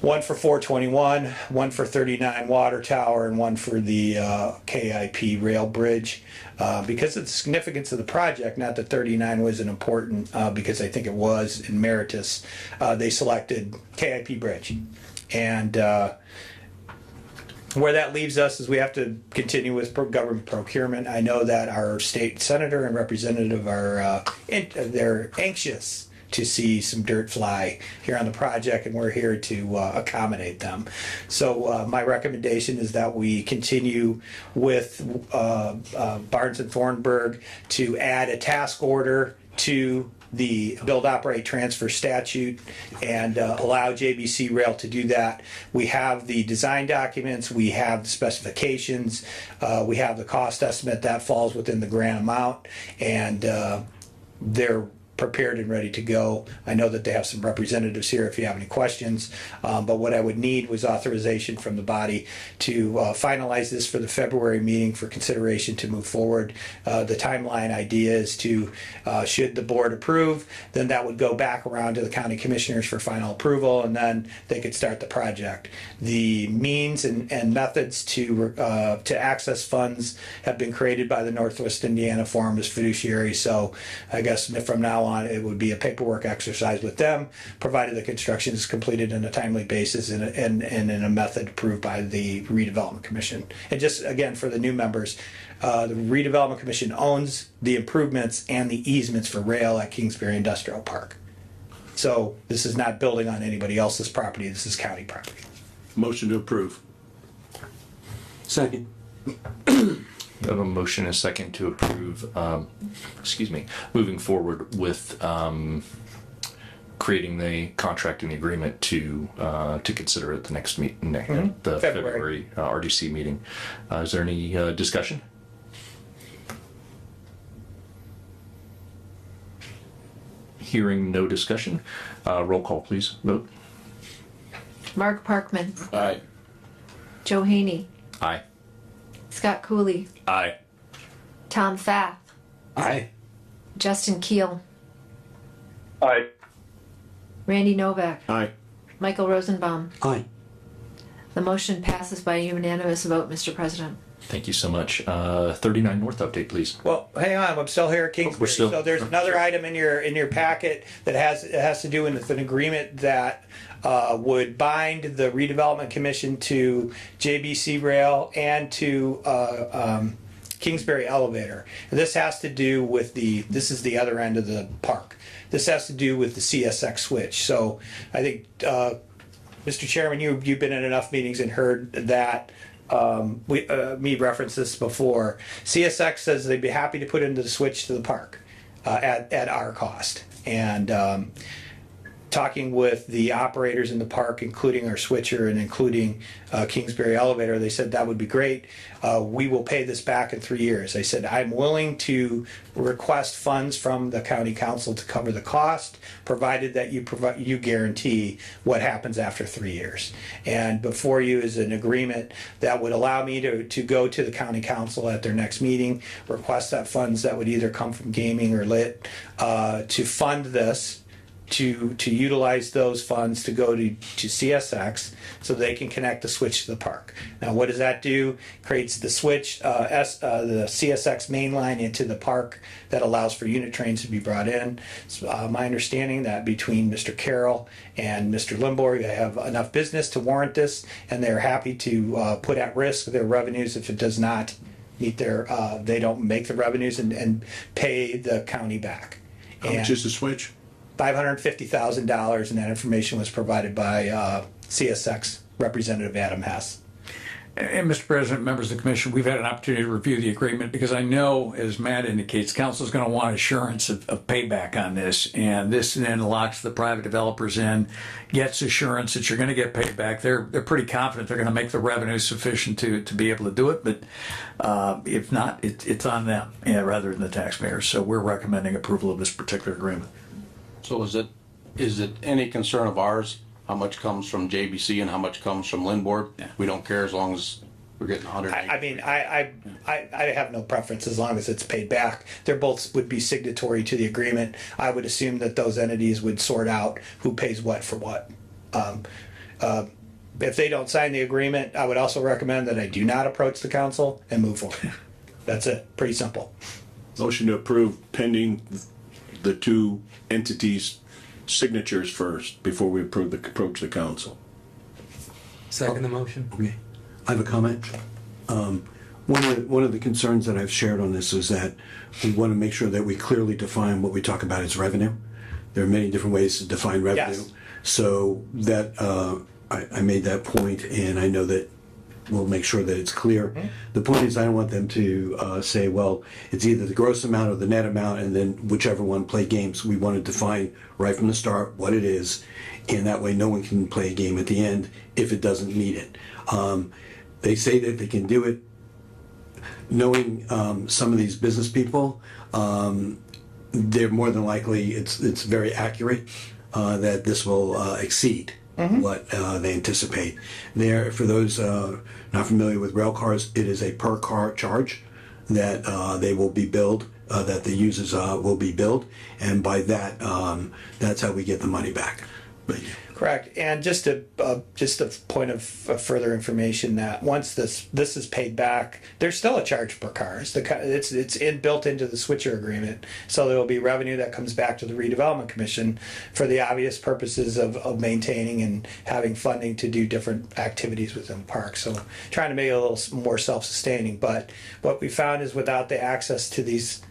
one for 421, one for 39 Water Tower, and one for the KIP rail bridge. Because of the significance of the project, not that 39 wasn't important, because I think it was emeritus, they selected KIP bridge. And where that leaves us is we have to continue with government procurement. I know that our state senator and representative are they're anxious to see some dirt fly here on the project, and we're here to accommodate them. So my recommendation is that we continue with Barnes and Thornburg to add a task order to the build, operate, transfer statute and allow JBC Rail to do that. We have the design documents, we have the specifications, we have the cost estimate that falls within the grant amount, and they're prepared and ready to go. I know that they have some representatives here if you have any questions, but what I would need was authorization from the body to finalize this for the February meeting for consideration to move forward. The timeline idea is to, should the board approve, then that would go back around to the county commissioners for final approval, and then they could start the project. The means and methods to access funds have been created by the Northwest Indiana Forum as fiduciary, so I guess from now on it would be a paperwork exercise with them, provided the construction is completed on a timely basis and in a method approved by the Redevelopment Commission. And just again for the new members, the Redevelopment Commission owns the improvements and the easements for rail at Kingsbury Industrial Park. So this is not building on anybody else's property, this is county property. Motion to approve. Second. We have a motion and a second to approve, moving forward with creating the contract and the agreement to consider at the next meeting, the February RDC meeting. Is there any discussion? Hearing no discussion, roll call please. Vote. Mark Parkman, Aye. Joe Haney, Aye. Scott Cooley, Aye. Tom Fath, Aye. Justin Keel, Aye. Randy Novak, Aye. Michael Rosenbaum. Aye. The motion passes by a unanimous vote, Mr. President. Thank you so much. 39 North update, please. Well, hang on, I'm still here at Kingsbury. still- So there's another item in your packet that has to do with an agreement that would bind the Redevelopment Commission to JBC Rail and to Kingsbury Elevator. And this has to do with this is the other end of the park. This has to do with the CSX switch. So I think, Mr. Chairman, you've been in enough meetings and heard that. Me referenced this before. CSX says they'd be happy to put into the switch to the park at our cost. And talking with the operators in the park, including our switcher and including Kingsbury Elevator, they said that would be great. We will pay this back in 3 years. I said, I'm willing to request funds from the county council to cover the cost, provided that you guarantee what happens after 3 years. And before you is an agreement that would allow me to go to the county council at their next meeting, request that funds that would either come from gaming or lit to fund this, to utilize those funds to go to CSX so they can connect the switch to the park. Now, what does that do? Creates the switch, the CSX main line into the park that allows for unit trains to be brought in. It's my understanding that between Mr. Carroll and Mr. Limborg, they have enough business to warrant this, and they're happy to put at risk their revenues if it does not meet their, they don't make the revenues and pay the county back. How much is the switch? $550,000, and that information was provided by CSX Representative Adam Hess. And Mr. President, members of the commission, we've had an opportunity to review the agreement because I know, as Matt indicates, council is going to want assurance of payback on this. And this then locks the private developers in, gets assurance that you're going to get paid back. They're pretty confident they're going to make the revenue sufficient to be able to do it. But if not, it's on them rather than the taxpayers. So we're recommending approval of this particular agreement. So is it any concern of ours how much comes from JBC and how much comes from Lindborg? Yeah. We don't care as long as we're getting 100. I mean, I have no preference as long as it's paid back. They're both would be signatory to the agreement. I would assume that those entities would sort out who pays what for what. If they don't sign the agreement, I would also recommend that I do not approach the council and move forward. That's it. Pretty simple. Motion to approve pending the two entities' signatures first before we approach the council. Second the motion. Okay. I have a comment. One of the concerns that I've shared on this is that we want to make sure that we clearly define what we talk about as revenue. There are many different ways to define revenue. Yes. So that I made that point, and I know that we'll make sure that it's clear. Mm-hmm. The point is, I don't want them to say, well, it's either the gross amount or the net amount, and then whichever one play games. We want to define right from the start what it is, and that way no one can play a game at the end if it doesn't meet it. They say that they can do it. Knowing some of these business people, they're more than likely, it's very accurate that this will exceed what they anticipate. There, for those not familiar with rail cars, it is a per car charge that they will be billed, that the users will be billed, and by that, that's how we get the money back. Correct. And just a point of further information that once this is paid back, there's still a charge per car. It's built into the switcher agreement. So there will be revenue that comes back to the Redevelopment Commission for the obvious purposes of maintaining and having funding to do different activities within the park. So trying to make it a little more self-sustaining. But what we found is without the access to these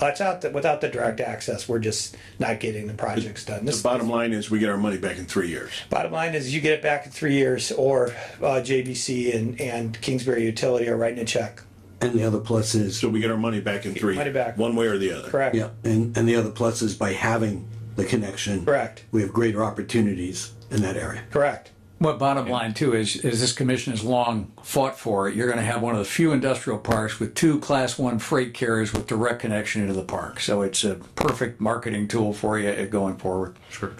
without the direct access, we're just not getting the projects done. The bottom line is we get our money back in 3 years. Bottom line is you get it back in 3 years, or JBC and Kingsbury Utility are writing a check. And the other plus is... So we get our money back in 3 money back. One way or the other. Correct. Yeah, and the other plus is by having the connection. Correct. We have greater opportunities in that area. Correct. What bottom line too is this commission has long fought for it. You're going to have one of the few industrial parks with 2 Class 1 freight carriers with direct connection into the park. So it's a perfect marketing tool for you going forward. Sure.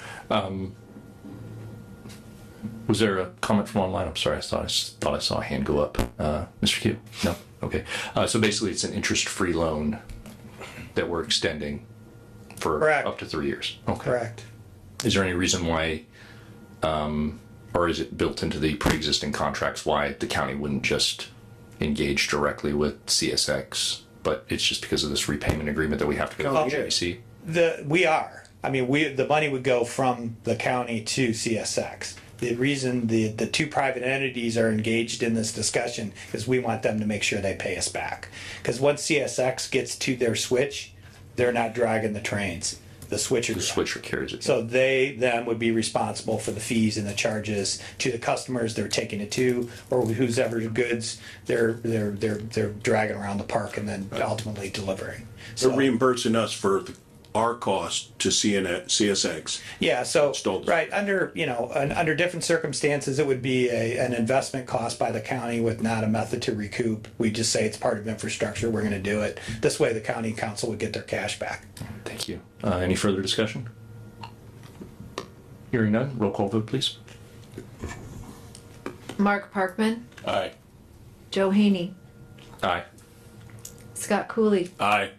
Was there a comment from online? I'm sorry, I thought I saw a hand go up. Mr. Q? No? Okay. So basically it's an interest-free loan that we're extending for Correct. Up to 3 years. Okay. Correct. Is there any reason why, or is it built into the pre-existing contracts why the county wouldn't just engage directly with CSX, but it's just because of this repayment agreement that we have to go to JBC? The money would go from the county to CSX. The reason the two private entities are engaged in this discussion is we want them to make sure they pay us back. Because once CSX gets to their switch, they're not dragging the trains. The switcher carries it. So they then would be responsible for the fees and the charges to the customers they're taking it to, or whose ever goods they're dragging around the park and then ultimately delivering. They're reimbursing us for our cost to CSX. Yeah, so, Installed. right, under, under different circumstances, it would be an investment cost by the county with not a method to recoup. We just say it's part of infrastructure, we're gonna do it. This way the county council would get their cash back. Thank you. Any further discussion? Hearing none, roll call vote, please. Mark Parkman, Aye. Joe Haney, Aye. Scott Cooley, Aye.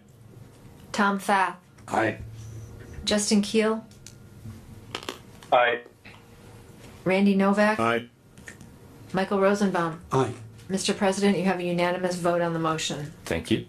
Tom Fath, Aye. Justin Keel, Aye. Randy Novak, Aye. Michael Rosenbaum. Aye. Mr. President, you have a unanimous vote on the motion. Thank you.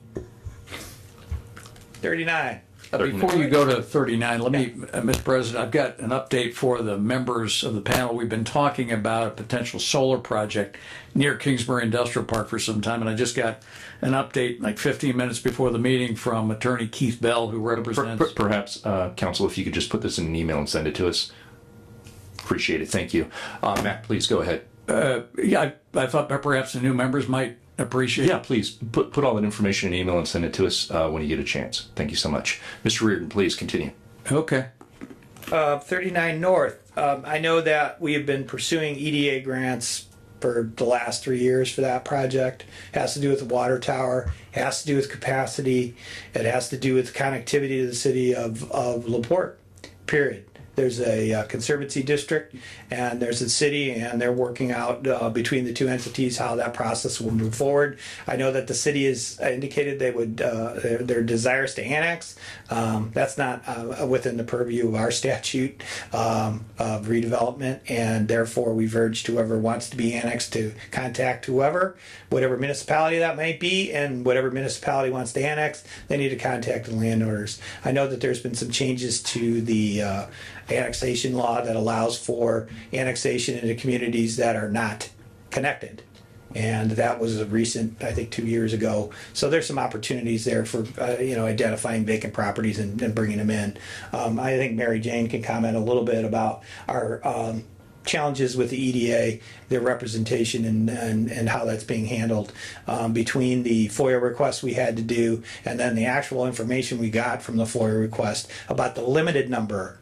39. Before you go to 39, let me, Mr. President, I've got an update for the members of the panel. We've been talking about a potential solar project near Kingsbury Industrial Park for some time, and I just got an update like 15 minutes before the meeting from Attorney Keith Bell, who represents... Perhaps, Council, if you could just put this in an email and send it to us. Appreciate it. Thank you. Matt, please go ahead. Yeah, I thought perhaps the new members might appreciate. Yeah, please put all that information in an email and send it to us when you get a chance. Thank you so much. Mr. Reardon, please continue. Okay. 39 North. I know that we have been pursuing EDA grants for the last 3 years for that project. It has to do with the water tower, it has to do with capacity, it has to do with connectivity to the city of LaPorte, period. There's a conservancy district and there's a city, and they're working out between the two entities how that process will move forward. I know that the city has indicated they would their desires to annex. That's not within the purview of our statute of redevelopment, and therefore we've urged whoever wants to be annexed to contact whatever municipality that might be, and whatever municipality wants to annex, they need to contact the landowners. I know that there's been some changes to the annexation law that allows for annexation into communities that are not connected. And that was a recent, I think, 2 years ago. So there's some opportunities there for, identifying vacant properties and bringing them in. I think Mary Jane can comment a little bit about our challenges with the EDA, their representation and how that's being handled between the FOIA requests we had to do and then the actual information we got from the FOIA request about the limited number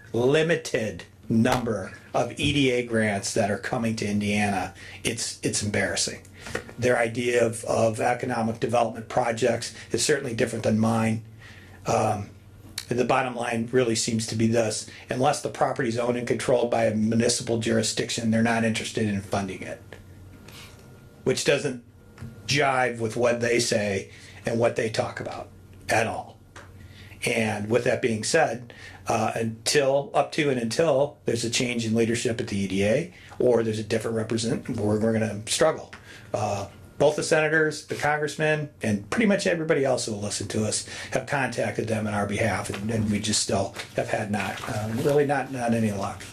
of EDA grants that are coming to Indiana. It's embarrassing. Their idea of economic development projects is certainly different than mine. The bottom line really seems to be this: unless the property is owned and controlled by a municipal jurisdiction, they're not interested in funding it. Which doesn't jive with what they say and what they talk about at all. And with that being said, until there's a change in leadership at the EDA or there's a different representative, we're going to struggle. Both the senators, the congressmen, and pretty much everybody else who will listen to us have contacted them on our behalf, and we just still have had not any luck.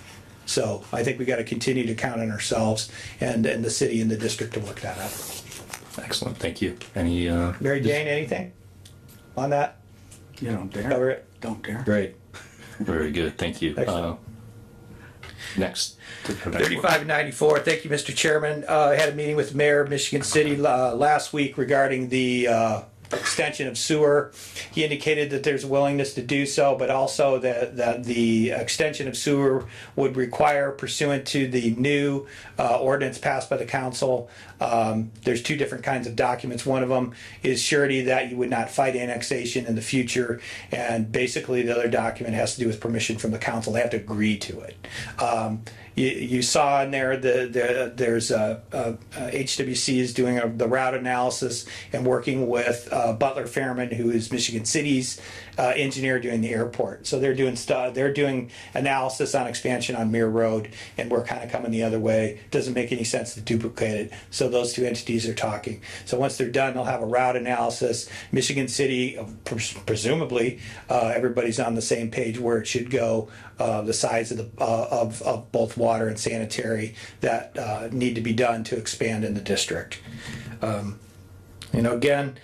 So I think we got to continue to count on ourselves and the city and the district to work that out. Excellent. Thank you. Any Mary Jane, anything on that? You don't dare. Cover it. Don't dare. Great. Very good. Thank you. Next. 3594. Thank you, Mr. Chairman. I had a meeting with the mayor of Michigan City last week regarding the extension of sewer. He indicated that there's a willingness to do so, but also that the extension of sewer would require, pursuant to the new ordinance passed by the council, there's two different kinds of documents. One of them is surety that you would not fight annexation in the future, and basically the other document has to do with permission from the council. They have to agree to it. You saw in there there's HWC is doing the route analysis and working with Butler Fairman, who is Michigan City's engineer doing the airport. So they're doing analysis on expansion on Muir Road, and we're kind of coming the other way. Doesn't make any sense to duplicate it. So those two entities are talking. So once they're done, they'll have a route analysis. Michigan City, presumably, everybody's on the same page where it should go. The size of both water and sanitary that need to be done to expand in the district. Again,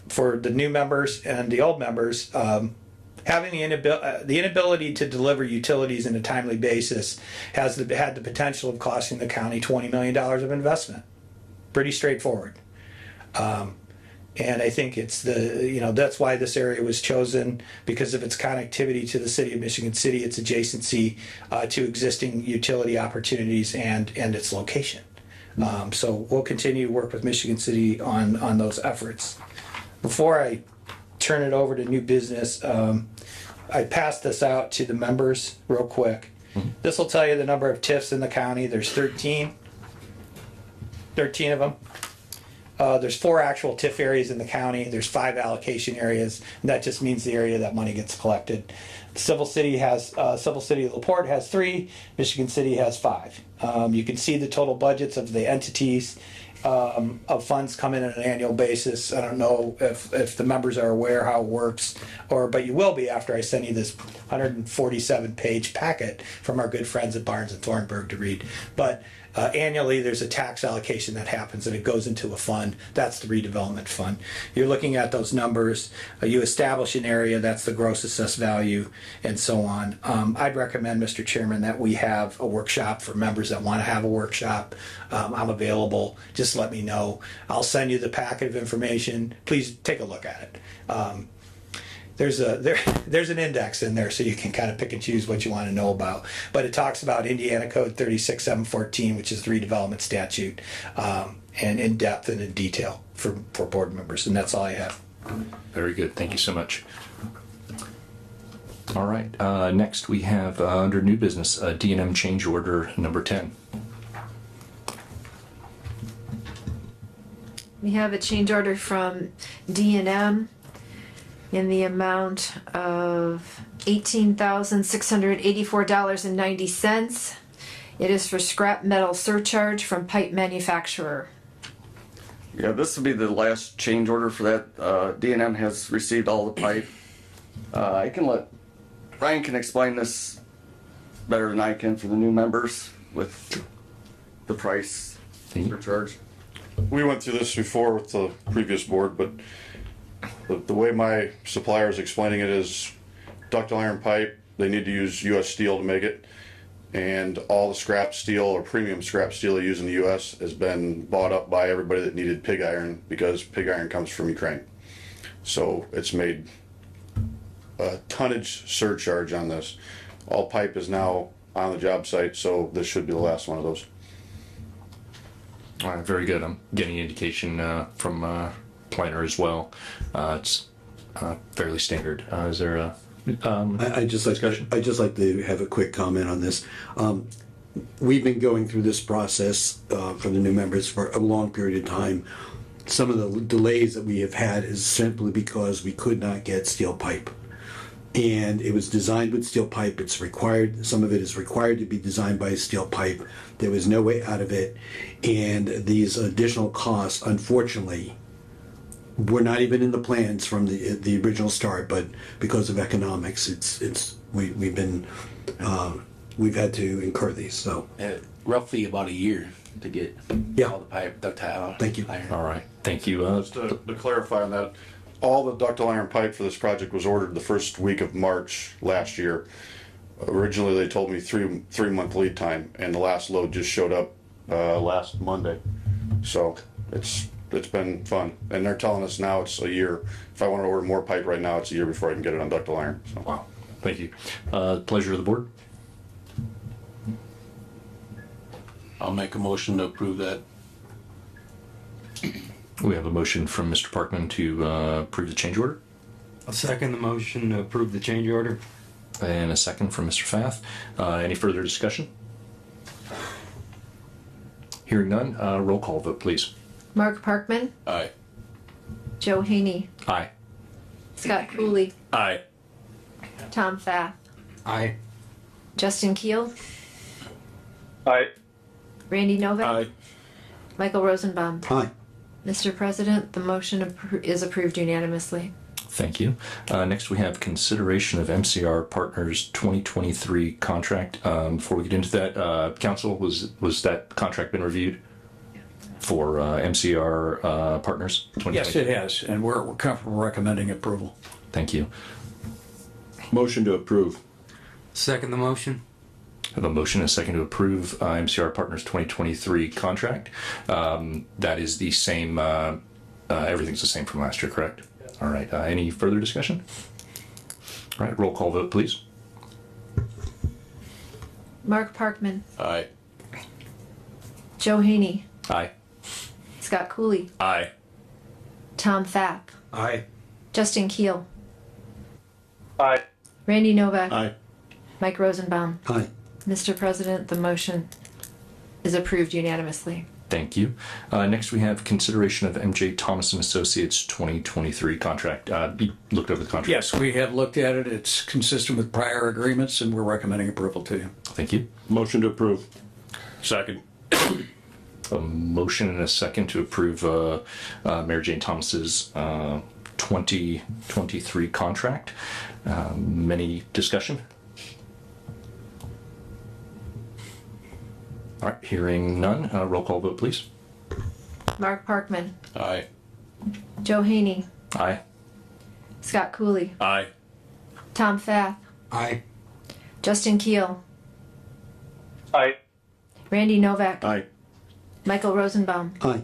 for the new members and the old members, having the inability to deliver utilities in a timely basis had the potential of costing the county $20 million of investment. Pretty straightforward. And I think it's that's why this area was chosen, because of its connectivity to the city of Michigan City, its adjacency to existing utility opportunities, and its location. So we'll continue to work with Michigan City on those efforts. Before I turn it over to new business, I passed this out to the members real quick. This will tell you the number of TIFs in the county. There's 13 of them. There's 4 actual TIF areas in the county. There's 5 allocation areas, and that just means the area that money gets collected. Civil City of LaPorte has 3. Michigan City has 5. You can see the total budgets of the entities of funds come in on an annual basis. I don't know if the members are aware how it works, but you will be after I send you this 147-page packet from our good friends at Barnes and Thornburg to read. But annually, there's a tax allocation that happens, and it goes into a fund. That's the redevelopment fund. You're looking at those numbers. You establish an area, that's the gross assessed value, and so on. I'd recommend, Mr. Chairman, that we have a workshop for members that want to have a workshop. I'm available. Just let me know. I'll send you the packet of information. Please take a look at it. There's an index in there, so you can kind of pick and choose what you want to know about. But it talks about Indiana Code 36714, which is the redevelopment statute, and in depth and in detail for board members. And that's all I have. Very good. Thank you so much. All right. Next, we have under new business D&M change order number 10. We have a change order from D&M in the amount of $18,684.90. It is for scrap metal surcharge from pipe manufacturer. Yeah, this will be the last change order for that. D&M has received all the pipe. Ryan can explain this better than I can for the new members with the price surcharge. We went through this before with the previous board, but the way my supplier is explaining it is ductile iron pipe, they need to use US steel to make it. And all the scrap steel or premium scrap steel they use in the US has been bought up by everybody that needed pig iron, because pig iron comes from Ukraine. So it's made a tonnage surcharge on this. All pipe is now on the job site, so this should be the last one of those. All right, very good. I'm getting an indication from planner as well. It's fairly standard. Is there a I'd just like to have a quick comment on this. We've been going through this process for the new members for a long period of time. Some of the delays that we have had is simply because we could not get steel pipe. And it was designed with steel pipe. It's required, some of it is required to be designed by steel pipe. There was no way out of it. And these additional costs, unfortunately, were not even in the plans from the original start, but because of economics, we've had to incur these. So roughly about a year to get all the pipe, ductile. Thank you. Iron. all right? Thank you. Just to clarify on that, all the ductile iron pipe for this project was ordered the first week of March last year. Originally, they told me three-month lead time, and the last load just showed up last Monday. So it's been fun, and they're telling us now it's a year. If I want to order more pipe right now, it's a year before I can get it on ductile iron. So. Wow, thank you. Pleasure of the board. I'll make a motion to approve that. We have a motion from Mr. Parkman to approve the change order. I'll second the motion to approve the change order. And a second from Mr. Fath. Any further discussion? Hearing none, roll call vote, please. Mark Parkman, Aye. Joe Haney, Aye. Scott Cooley, Aye. Tom Fath, Aye. Justin Keel, Aye. Randy Novak, Aye. Michael Rosenbaum. Hi. Mr. President, the motion is approved unanimously. Thank you. Next, we have consideration of MCR Partners 2023 contract. Before we get into that, Council, was that contract been reviewed for MCR Partners 2023? Yes, it has, and we're comfortable recommending approval. Thank you. Motion to approve. Second the motion. I have a motion and a second to approve MCR Partners 2023 contract. That is the same everything's the same from last year, correct? All right, any further discussion? All right, roll call vote, please. Mark Parkman, Aye. Joe Haney, Aye. Scott Cooley, Aye. Tom Thap, Aye. Justin Keel, Aye. Randy Novak, Aye. Mike Rosenbaum. Aye. Mr. President, the motion is approved unanimously. Thank you. Next, we have consideration of MJ Thomas and Associates 2023 contract. You looked over the contract? Yes, we have looked at it. It's consistent with prior agreements, and we're recommending approval to you. Thank you. Motion to approve. Second. A motion and a second to approve Mary Jane Thomas's 2023 contract. Any discussion? All right, hearing none, roll call vote, please. Mark Parkman, Aye. Joe Haney, Aye. Scott Cooley, Aye. Tom Thap, Aye. Justin Keel, Aye. Randy Novak, Aye. Michael Rosenbaum. Aye.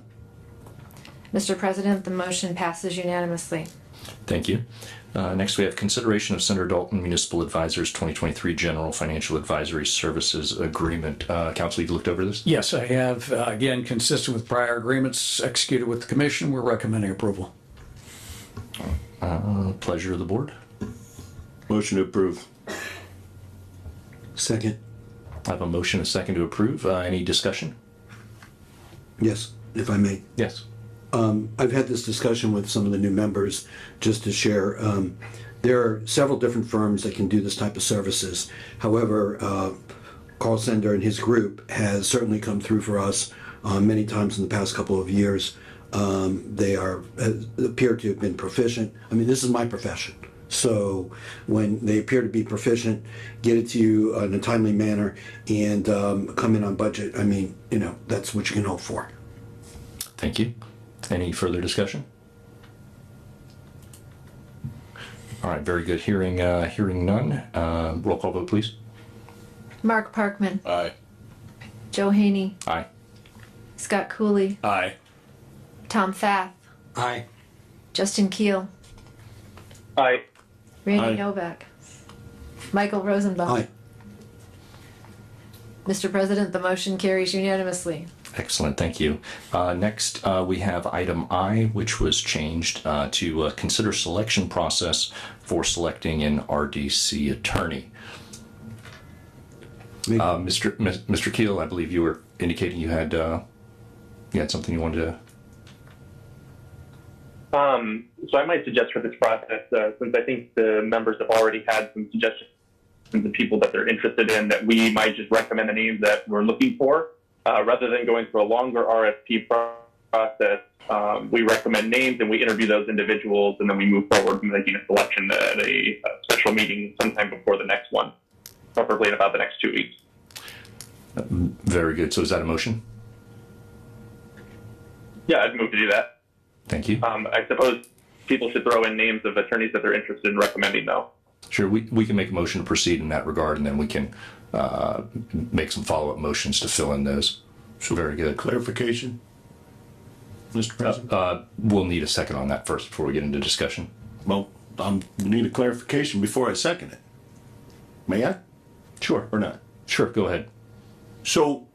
Mr. President, the motion passes unanimously. Thank you. Next, we have consideration of Senator Dalton Municipal Advisors 2023 General Financial Advisory Services Agreement. Council, you've looked over this? Yes, I have. Again, consistent with prior agreements executed with the commission, we're recommending approval. Pleasure of the board. Motion to approve. Second. I have a motion, a second to approve. Any discussion? Yes, if I may. Yes. I've had this discussion with some of the new members just to share. There are several different firms that can do this type of services. However, Carl Sender and his group has certainly come through for us many times in the past couple of years. They appear to have been proficient. I mean, this is my profession. So when they appear to be proficient, get it to you in a timely manner, and come in on budget, I mean, that's what you can hope for. Thank you. Any further discussion? All right, very good. Hearing none. Roll call vote, please. Mark Parkman, Aye. Joe Haney, Aye. Scott Cooley, Aye. Tom Thap, Aye. Justin Keel, Aye. Randy Aye. Novak, Michael Rosenbaum. Aye. Mr. President, the motion carries unanimously. Excellent, thank you. Next, we have item I, which was changed to consider selection process for selecting an RDC attorney. Mr. Keel, I believe you were indicating you had something you wanted to. So I might suggest for this process, since I think the members have already had some suggestions of people that they're interested in, that we might just recommend the names that we're looking for. Rather than going through a longer RFP process, we recommend names and we interview those individuals, and then we move forward with making a selection at a special meeting sometime before the next one, preferably in about the next 2 weeks. Very good. So is that a motion? Yeah, I'd move to do that. Thank you. I suppose people should throw in names of attorneys that they're interested in recommending, though. Sure, we can make a motion to proceed in that regard, and then we can make some follow-up motions to fill in those. So very good. Clarification, Mr. President? We'll need a second on that first before we get into discussion. Well, I need a clarification before I second it. May I? Sure. Or not? Sure, go ahead. So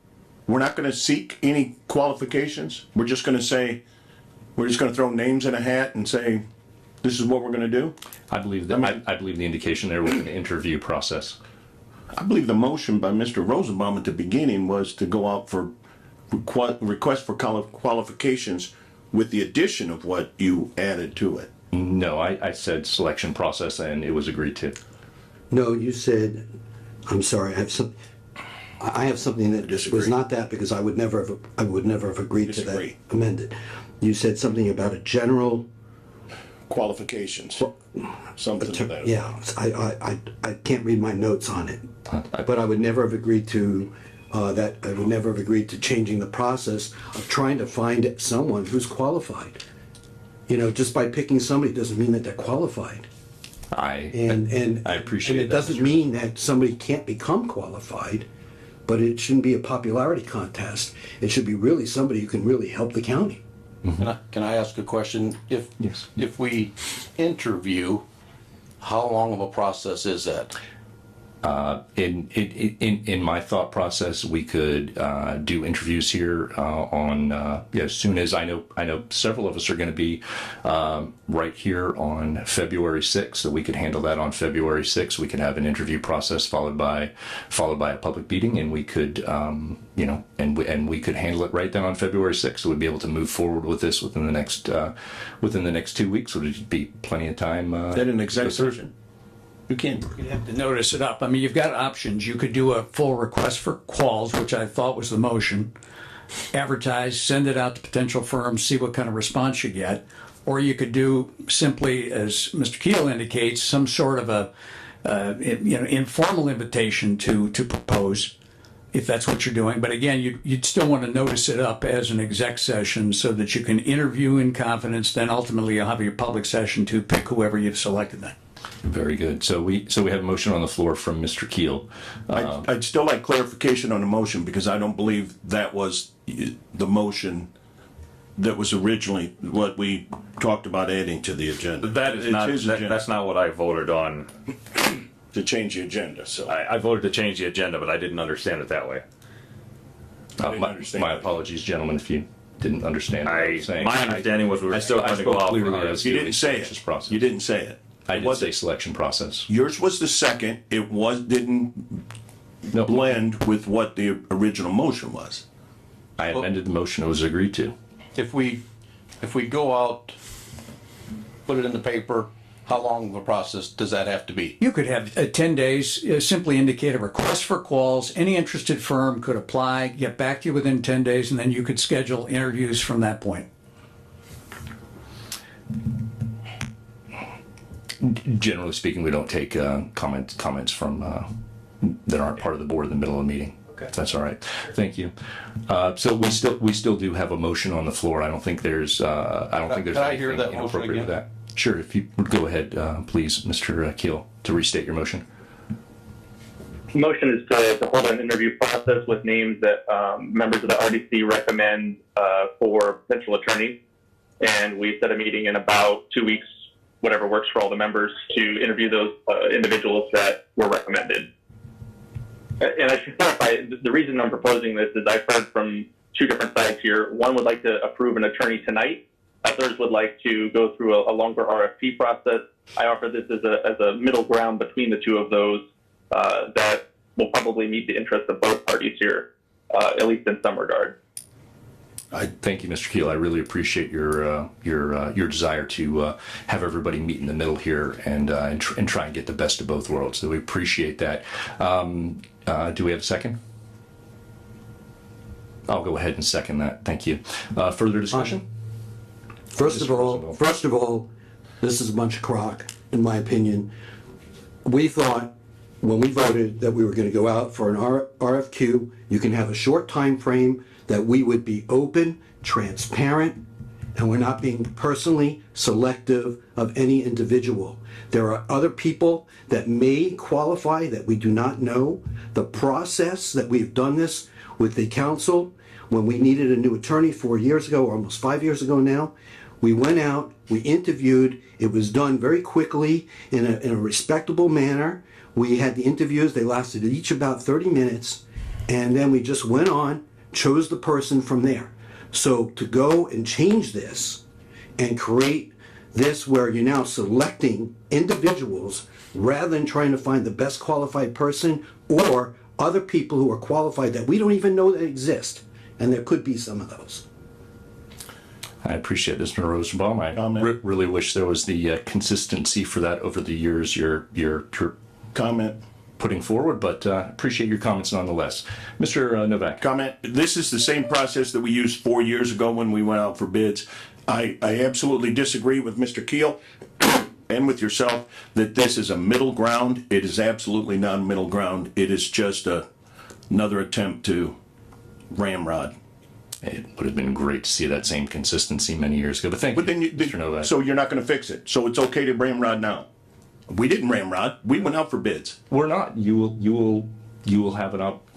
we're not going to seek any qualifications? We're just going to throw names in a hat and say, this is what we're going to do? I believe that. I believe the indication there was an interview process. I believe the motion by Mr. Rosenbaum at the beginning was to go out for request for qualifications with the addition of what you added to it. No, I said selection process, and it was agreed to. No, you said, I'm sorry, I have something that was not that, because I would never have agreed to that amended. You said something about a general qualifications. Something to that. Yeah, I can't read my notes on it, but I would never have agreed to that. I would never have agreed to changing the process of trying to find someone who's qualified. Just by picking somebody doesn't mean that they're qualified. I appreciate and it that. doesn't mean that somebody can't become qualified, but it shouldn't be a popularity contest. It should be really somebody who can really help the county. Can I ask a question? If we interview, how long of a process is that? In my thought process, we could do interviews here as soon as I know several of us are going to be right here on February 6th, so we could handle that on February 6th. We could have an interview process followed by a public meeting, and we could and we could handle it right then on February 6th. So we'd be able to move forward with this within the next 2 weeks. Would it be plenty of time? Then an executive session. You can't. You'd have to notice it up. I mean, you've got options. You could do a full request for quals, which I thought was the motion, advertise, send it out to potential firms, see what kind of response you get. Or you could do simply, as Mr. Keel indicates, some sort of a informal invitation to propose, if that's what you're doing. But again, you'd still want to notice it up as an exec session so that you can interview in confidence. Then ultimately you'll have your public session to pick whoever you've selected then. Very good. So we have a motion on the floor from Mr. Keel. I'd still like clarification on the motion because I don't believe that was the motion that was originally what we talked about adding to the agenda. That is not, that's not what I voted on. To change the agenda, so. I voted to change the agenda, but I didn't understand it that way. My apologies, gentlemen, if you didn't understand what I was saying. My understanding was we were still going to go out. You didn't say it. Process. You didn't say it. I did say selection process. Yours was the second. It didn't blend with what the original motion was. I amended the motion. It was agreed to. If we go out, put it in the paper, how long of a process does that have to be? You could have 10 days, simply indicate a request for quals. Any interested firm could apply, get back to you within 10 days, and then you could schedule interviews from that point. Generally speaking, we don't take comments from that aren't part of the board in the middle of a meeting. Okay. That's all right. Thank you. So we still do have a motion on the floor. I don't think there's Can I hear that motion again? With that. Sure. If you would go ahead, please, Mr. Keel, to restate your motion. The motion is to hold an interview process with names that members of the RDC recommend for potential attorneys, and we set a meeting in about 2 weeks, whatever works for all the members, to interview those individuals that were recommended. And I should clarify, the reason I'm proposing this is I've heard from two different sides here. One would like to approve an attorney tonight. Others would like to go through a longer RFP process. I offer this as a middle ground between the two of those that will probably meet the interests of both parties here, at least in some regard. Thank you, Mr. Keel. I really appreciate your desire to have everybody meet in the middle here and try and get the best of both worlds. So we appreciate that. Do we have a second? I'll go ahead and second that. Thank you. Further discussion? First of all, this is a bunch of crock, in my opinion. We thought when we voted that we were going to go out for an RFQ. You can have a short time frame, that we would be open, transparent, and we're not being personally selective of any individual. There are other people that may qualify that we do not know. The process that we've done this with the council, when we needed a new attorney 4 years ago, or almost 5 years ago now, we went out, we interviewed, it was done very quickly in a respectable manner. We had the interviews, they lasted each about 30 minutes, and then we just went on, chose the person from there. So to go and change this and create this where you're now selecting individuals rather than trying to find the best qualified person or other people who are qualified that we don't even know that exist, and there could be some of those. I appreciate this, Mr. Rosenbaum. I really wish there was the consistency for that over the years you're comment putting forward, but appreciate your comments nonetheless. Mr. Novak. Comment. This is the same process that we used 4 years ago when we went out for bids. I absolutely disagree with Mr. Keel and with yourself that this is a middle ground. It is absolutely not a middle ground. It is just another attempt to ramrod. It would have been great to see that same consistency many years ago, but thank you, Mr. Novak. So you're not going to fix it. So it's okay to ramrod now. We didn't ramrod. We went out for bids. We're not. You you will have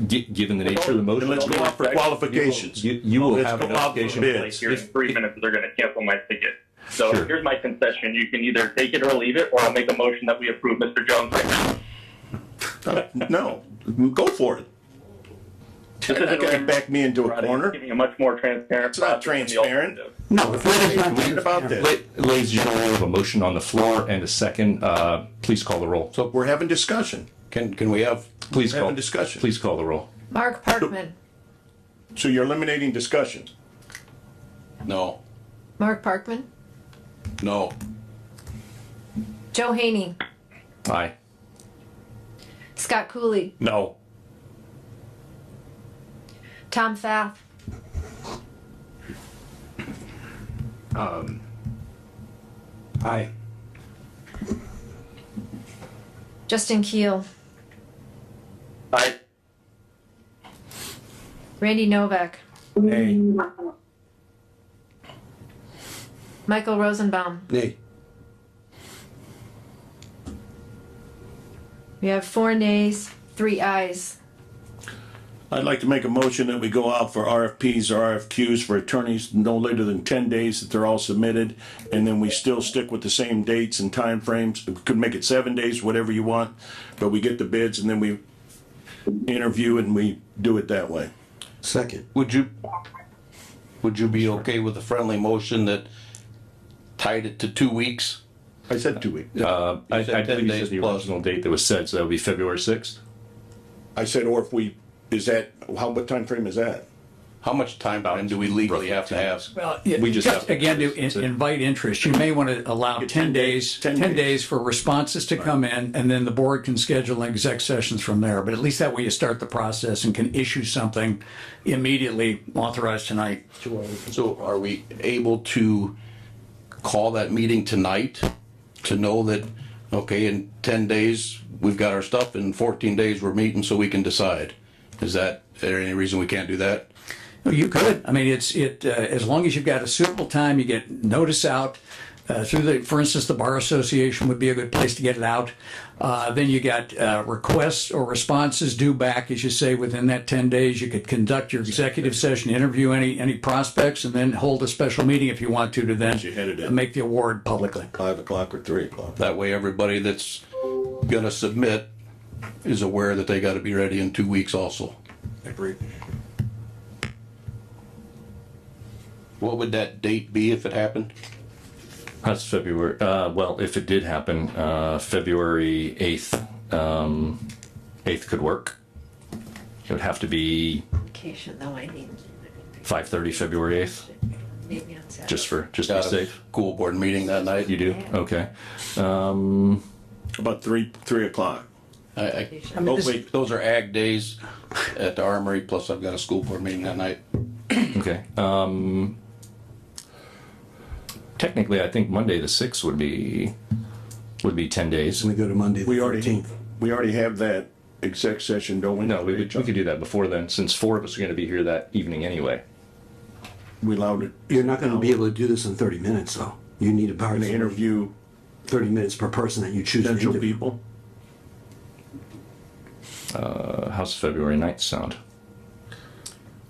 given the nature of the motion. Then let's go out for qualifications. You will Let's have go an out for application. bids. Here in 3 minutes, they're going to cancel my ticket. So Sure. here's my concession. You can either take it or leave it, or I'll make a motion that we approve Mr. Jones right now. No, go for it. This You're not isn't gonna back me into a corner. giving a much more transparent. It's not transparent. No, it's not. What about this? Ladies and gentlemen, we have a motion on the floor and a second. Please call the roll. So we're having discussion. Can we have, Please Having call. discussion. Please call the roll. Mark Parkman. So you're eliminating discussion. no, Mark Parkman. no, Joe Haney. Aye. Scott Cooley. No. Tom Pfaff. Aye. Justin Keel. Aye. Randy Novak. Nay. Michael Rosenbaum. Nay. We have 4 nays, 3 ayes. I'd like to make a motion that we go out for RFPs or RFQs for attorneys no later than 10 days that they're all submitted. And then we still stick with the same dates and timeframes. We could make it 7 days, whatever you want, but we get the bids and then we interview and we do it that way. Second. would you be okay with a friendly motion that tied it to 2 weeks? I said 2 weeks. I said 10 believe you days said the plus. original date that was said, so that would be February 6th. I said, or if we, is that, what time frame is that? How much time do we legally have to have? Well, We just have to- again, to invite interest, you may want to allow 10 days, 10 days for responses to come in, and then the board can schedule exec sessions from there. But at least that way you start the process and can issue something immediately authorized tonight. So are we able to call that meeting tonight to know that, okay, in 10 days, we've got our stuff, in 14 days, we're meeting so we can decide? Is there any reason we can't do that? You could. I mean, as long as you've got a suitable time, you get notice out through for instance, the Bar Association would be a good place to get it out. Then you got requests or responses due back, as you say, within that 10 days. You could conduct your executive session, interview any prospects, and then hold a special meeting if you want to then make the award publicly. 5 o'clock or 3 o'clock. That way, everybody that's gonna submit is aware that they gotta be ready in 2 weeks also. Agreed. What would that date be if it happened? That's February. Well, if it did happen, February 8th. 8th could work. It would have to be Vacation, though, I need 5:30 February 8th, maybe on Saturday. just to be Got a safe. School board meeting that night. You do? Okay. About 3 o'clock. Hopefully, those are ag days at the Armory, plus I've got a school board meeting that night. Okay. Technically, I think Monday the 6th would be 10 days. We go to Monday the We already, 13th. we already have that exec session, don't we? No, we could do that before then, since 4 of us are going to be here that evening anyway. We allowed it. You're not gonna be able to do this in 30 minutes, though. You need about An interview 30 minutes per person that you choose to potential interview. people. How's February 9th sound?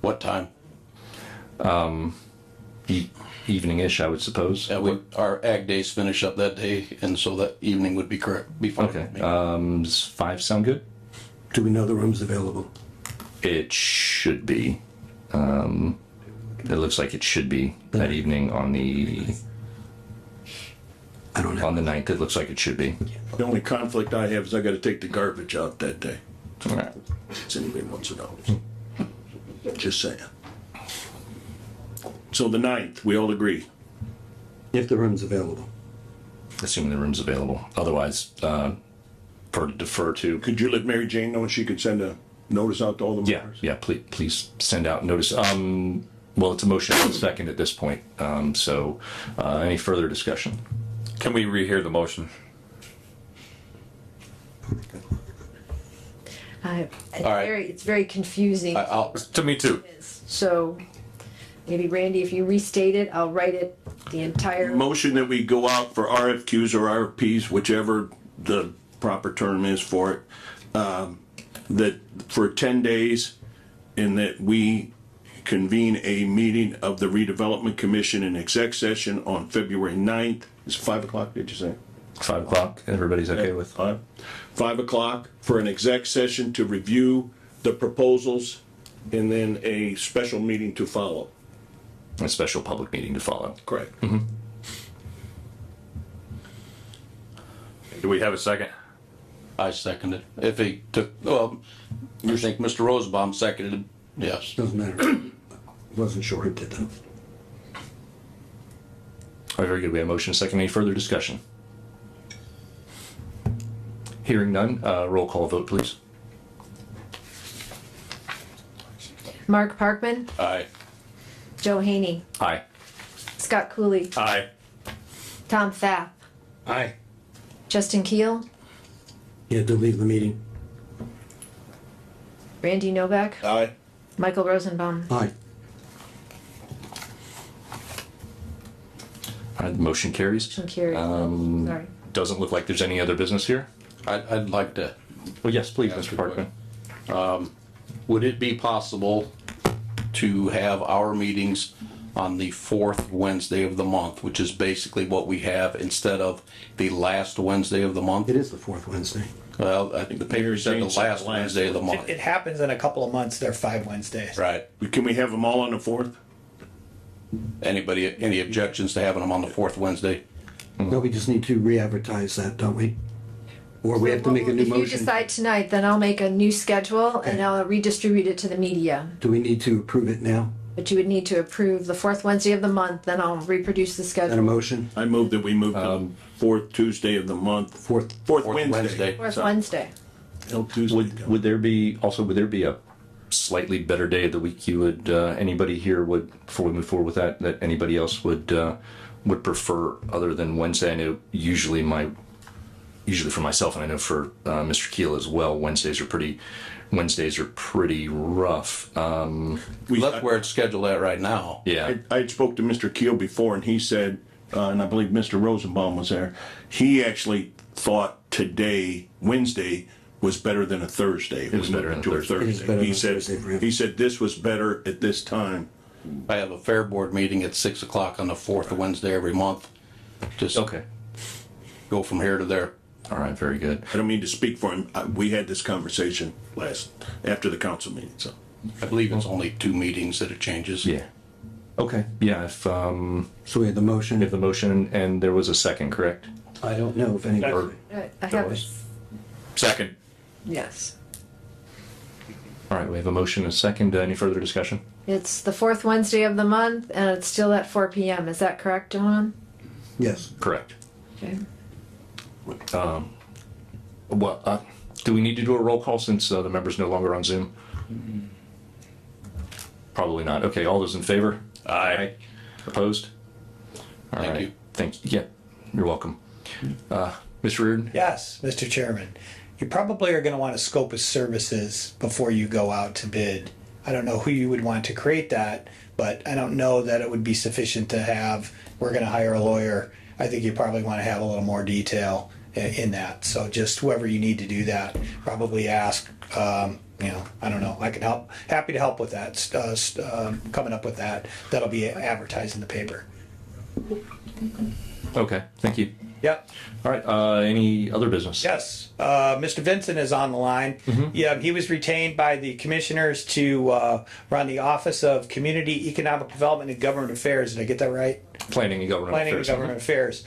What time? Evening-ish, I would suppose. Yeah, our ag days finish up that day, and so that evening would be be fine. Okay. Does 5 sound good? Do we know the room's available? It should be. It looks like it should be that evening on the. I don't know. On the 9th, it looks like it should be. The only conflict I have is I gotta take the garbage out that day. All right. It's anybody wants to know. Just saying. So the 9th, we all agree. If the room's available. Assuming the room's available. Otherwise, defer to. Could you let Mary Jane know if she could send a notice out to all the members? Yeah, please send out notice. Well, it's a motion and a second at this point. So, any further discussion? Can we rehear the motion? It's very confusing. To me too. So maybe Randy, if you restate it, I'll write it the entire. Motion that we go out for RFQs or RFPs, whichever the proper term is for it, that for 10 days, and that we convene a meeting of the Redevelopment Commission in exec session on February 9th. It's 5 o'clock, did you say? 5 o'clock. Everybody's okay with 5 o'clock for an exec session to review the proposals, and then a special meeting to follow. a special public meeting to follow. Correct. Do we have a second? I seconded. If he took, well, you think Mr. Rosenbaum seconded? Yes. Doesn't matter. Wasn't sure who did that. All right, very good. We have a motion, second. Any further discussion? Hearing none, roll call vote, please. Mark Parkman, Aye. Joe Haney, Aye. Scott Cooley, Aye. Tom Thapp, Aye. Justin Keel, You had to leave the meeting. Randy Novak, Aye. Michael Rosenbaum. Aye. All right, the motion carries. Motion carried. Sorry. Doesn't look like there's any other business here. I'd like to. Well, yes, please, ask Mr. a Parkman. Would it be possible to have our meetings on the fourth Wednesday of the month, which is basically what we have, instead of the last Wednesday of the month? It is the fourth Wednesday. Well, I think the paper said the last Wednesday of the month. It happens in a couple of months, they're 5 Wednesdays. Right. Can we have them all on the 4th? Anybody, any objections to having them on the fourth Wednesday? No, we just need to re-advertise that, don't we? Or we have to make a new If you motion. decide tonight, then I'll make a new schedule and I'll redistribute it to the media. Do we need to approve it now? But you would need to approve the fourth Wednesday of the month, then I'll reproduce the Is that a schedule. motion? I move that we move to the 4th Tuesday of the month. Fourth. Fourth Wednesday. Fourth Sorry. Wednesday. El Tuesday. Would there be a slightly better day of the week you would, anybody here would, before we move forward with that anybody else would prefer other than Wednesday? I know usually for myself, and I know for Mr. Keel as well, Wednesdays are pretty rough. That's where it's scheduled at right now. Yeah. I spoke to Mr. Keel before, and he said, and I believe Mr. Rosenbaum was there, he actually thought today, Wednesday, was better than a Thursday. It was better than a Thursday. It is better than a Thursday for him. He said this was better at this time. I have a fair board meeting at 6 o'clock on the fourth Wednesday every month. Just Okay. go from here to there. All right, very good. I don't mean to speak for him. We had this conversation after the council meeting, so. I believe it's only 2 meetings that it changes. Yeah. Okay. Yeah. If So we had the motion. the motion and there was a second, correct? I don't know if anybody. I have this. Second. Yes. All right, we have a motion and a second. Any further discussion? It's the fourth Wednesday of the month and it's still at 4 p.m. Is that correct, John? Yes. Correct. Okay. Do we need to do a roll call since the member's no longer on Zoom? Probably not. Okay, all those in favor? Aye. Opposed? All Thank right. you. Thank you. Yeah, you're welcome. Mr. Reardon? Yes, Mr. Chairman. You probably are going to want a scope of services before you go out to bid. I don't know who you would want to create that, but I don't know that it would be sufficient to have, we're going to hire a lawyer. I think you probably want to have a little more detail in that. So just whoever you need to do that, probably ask, I don't know, I can help, happy to help with that, coming up with that. That'll be advertised in the paper. Okay, thank you. Yep. All right, any other business? Yes, Mr. Vincent is on the line. Yeah, he was retained by the commissioners to run the Office of Community Economic Development and Government Affairs. Did I get that right? Planning and Government Planning and Affairs. Government Affairs.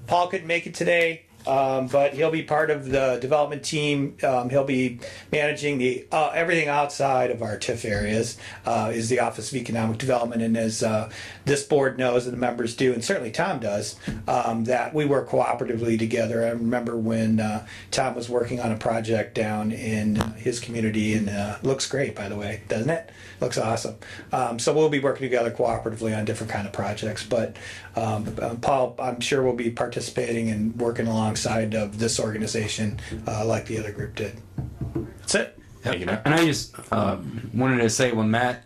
Paul couldn't make it today, but he'll be part of the development team. He'll be managing the everything outside of our TIF areas is the Office of Economic Development. And as this board knows, and the members do, and certainly Tom does, that we work cooperatively together. I remember when Tom was working on a project down in his community, and looks great, by the way, doesn't it? Looks awesome. So we'll be working together cooperatively on different kind of projects. But Paul, I'm sure, will be participating and working alongside of this organization like the other group did. That's it. Thank you, Matt. And I just wanted to say, when Matt,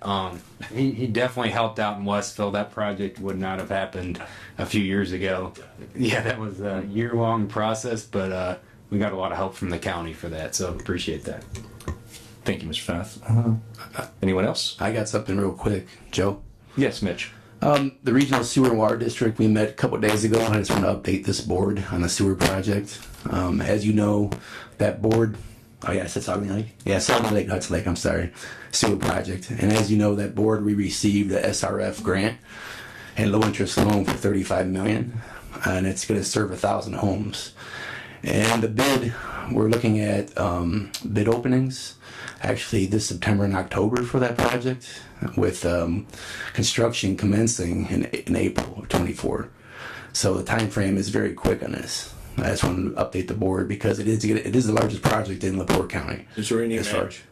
he definitely helped out in Westville. That project would not have happened a few years ago. Yeah, that was a year-long process, but we got a lot of help from the county for that, so appreciate that. Thank you, Mr. Fath. Anyone else? I got something real quick, Joe. Yes, Mitch. The Regional Sewer and Water District, we met a couple days ago. I just want to update this board on the sewer project. As you know, that board, oh yeah, it's Soggy Lake. Yeah, Soggy Lake, Hudson Lake, I'm sorry. Sewer project. And as you know, that board, we received the SRF grant and low interest loan for $35 million. And it's going to serve 1,000 homes. And the bid, we're looking at bid openings actually this September and October for that project, with construction commencing in April of 24. So the time frame is very quick on this. I just want to update the board because it is the largest project in LaPorte County. Is there any match?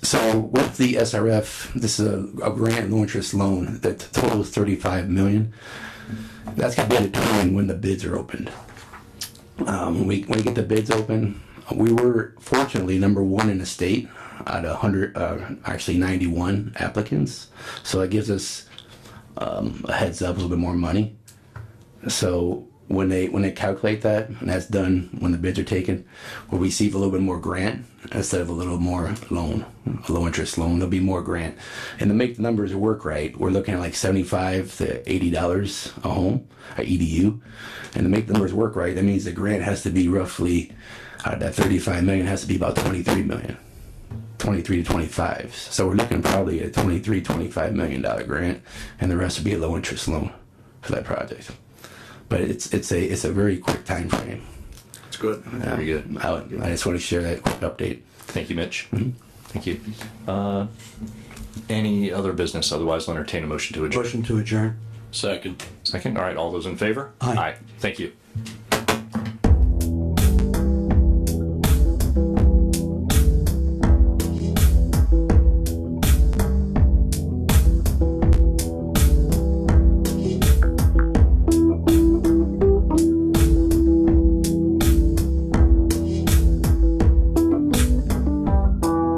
So with the SRF, this is a grant low interest loan that totals $35 million. That's going to be determined when the bids are opened. When we get the bids open, we were fortunately number one in the state out of 91 applicants. So it gives us a heads up, a little bit more money. So when they calculate that, and that's done when the bids are taken, we'll receive a little bit more grant instead of a little more loan, a low interest loan. There'll be more grant. And to make the numbers work right, we're looking at like $75 to $80 a home, a EDU. And to make the numbers work right, that means the grant has to be roughly, that $35 million has to be about $23 million. 23 to 25. So we're looking probably at a $25 million grant, and the rest would be a low interest loan for that project. But it's a very quick time frame. It's good. Very good. I just want to share that quick update. Thank you, Mitch. Thank you. Any other business? Otherwise, I'll entertain a motion to adjourn. Motion to adjourn. Second. Second. All right. All those in favor? Aye. Thank you.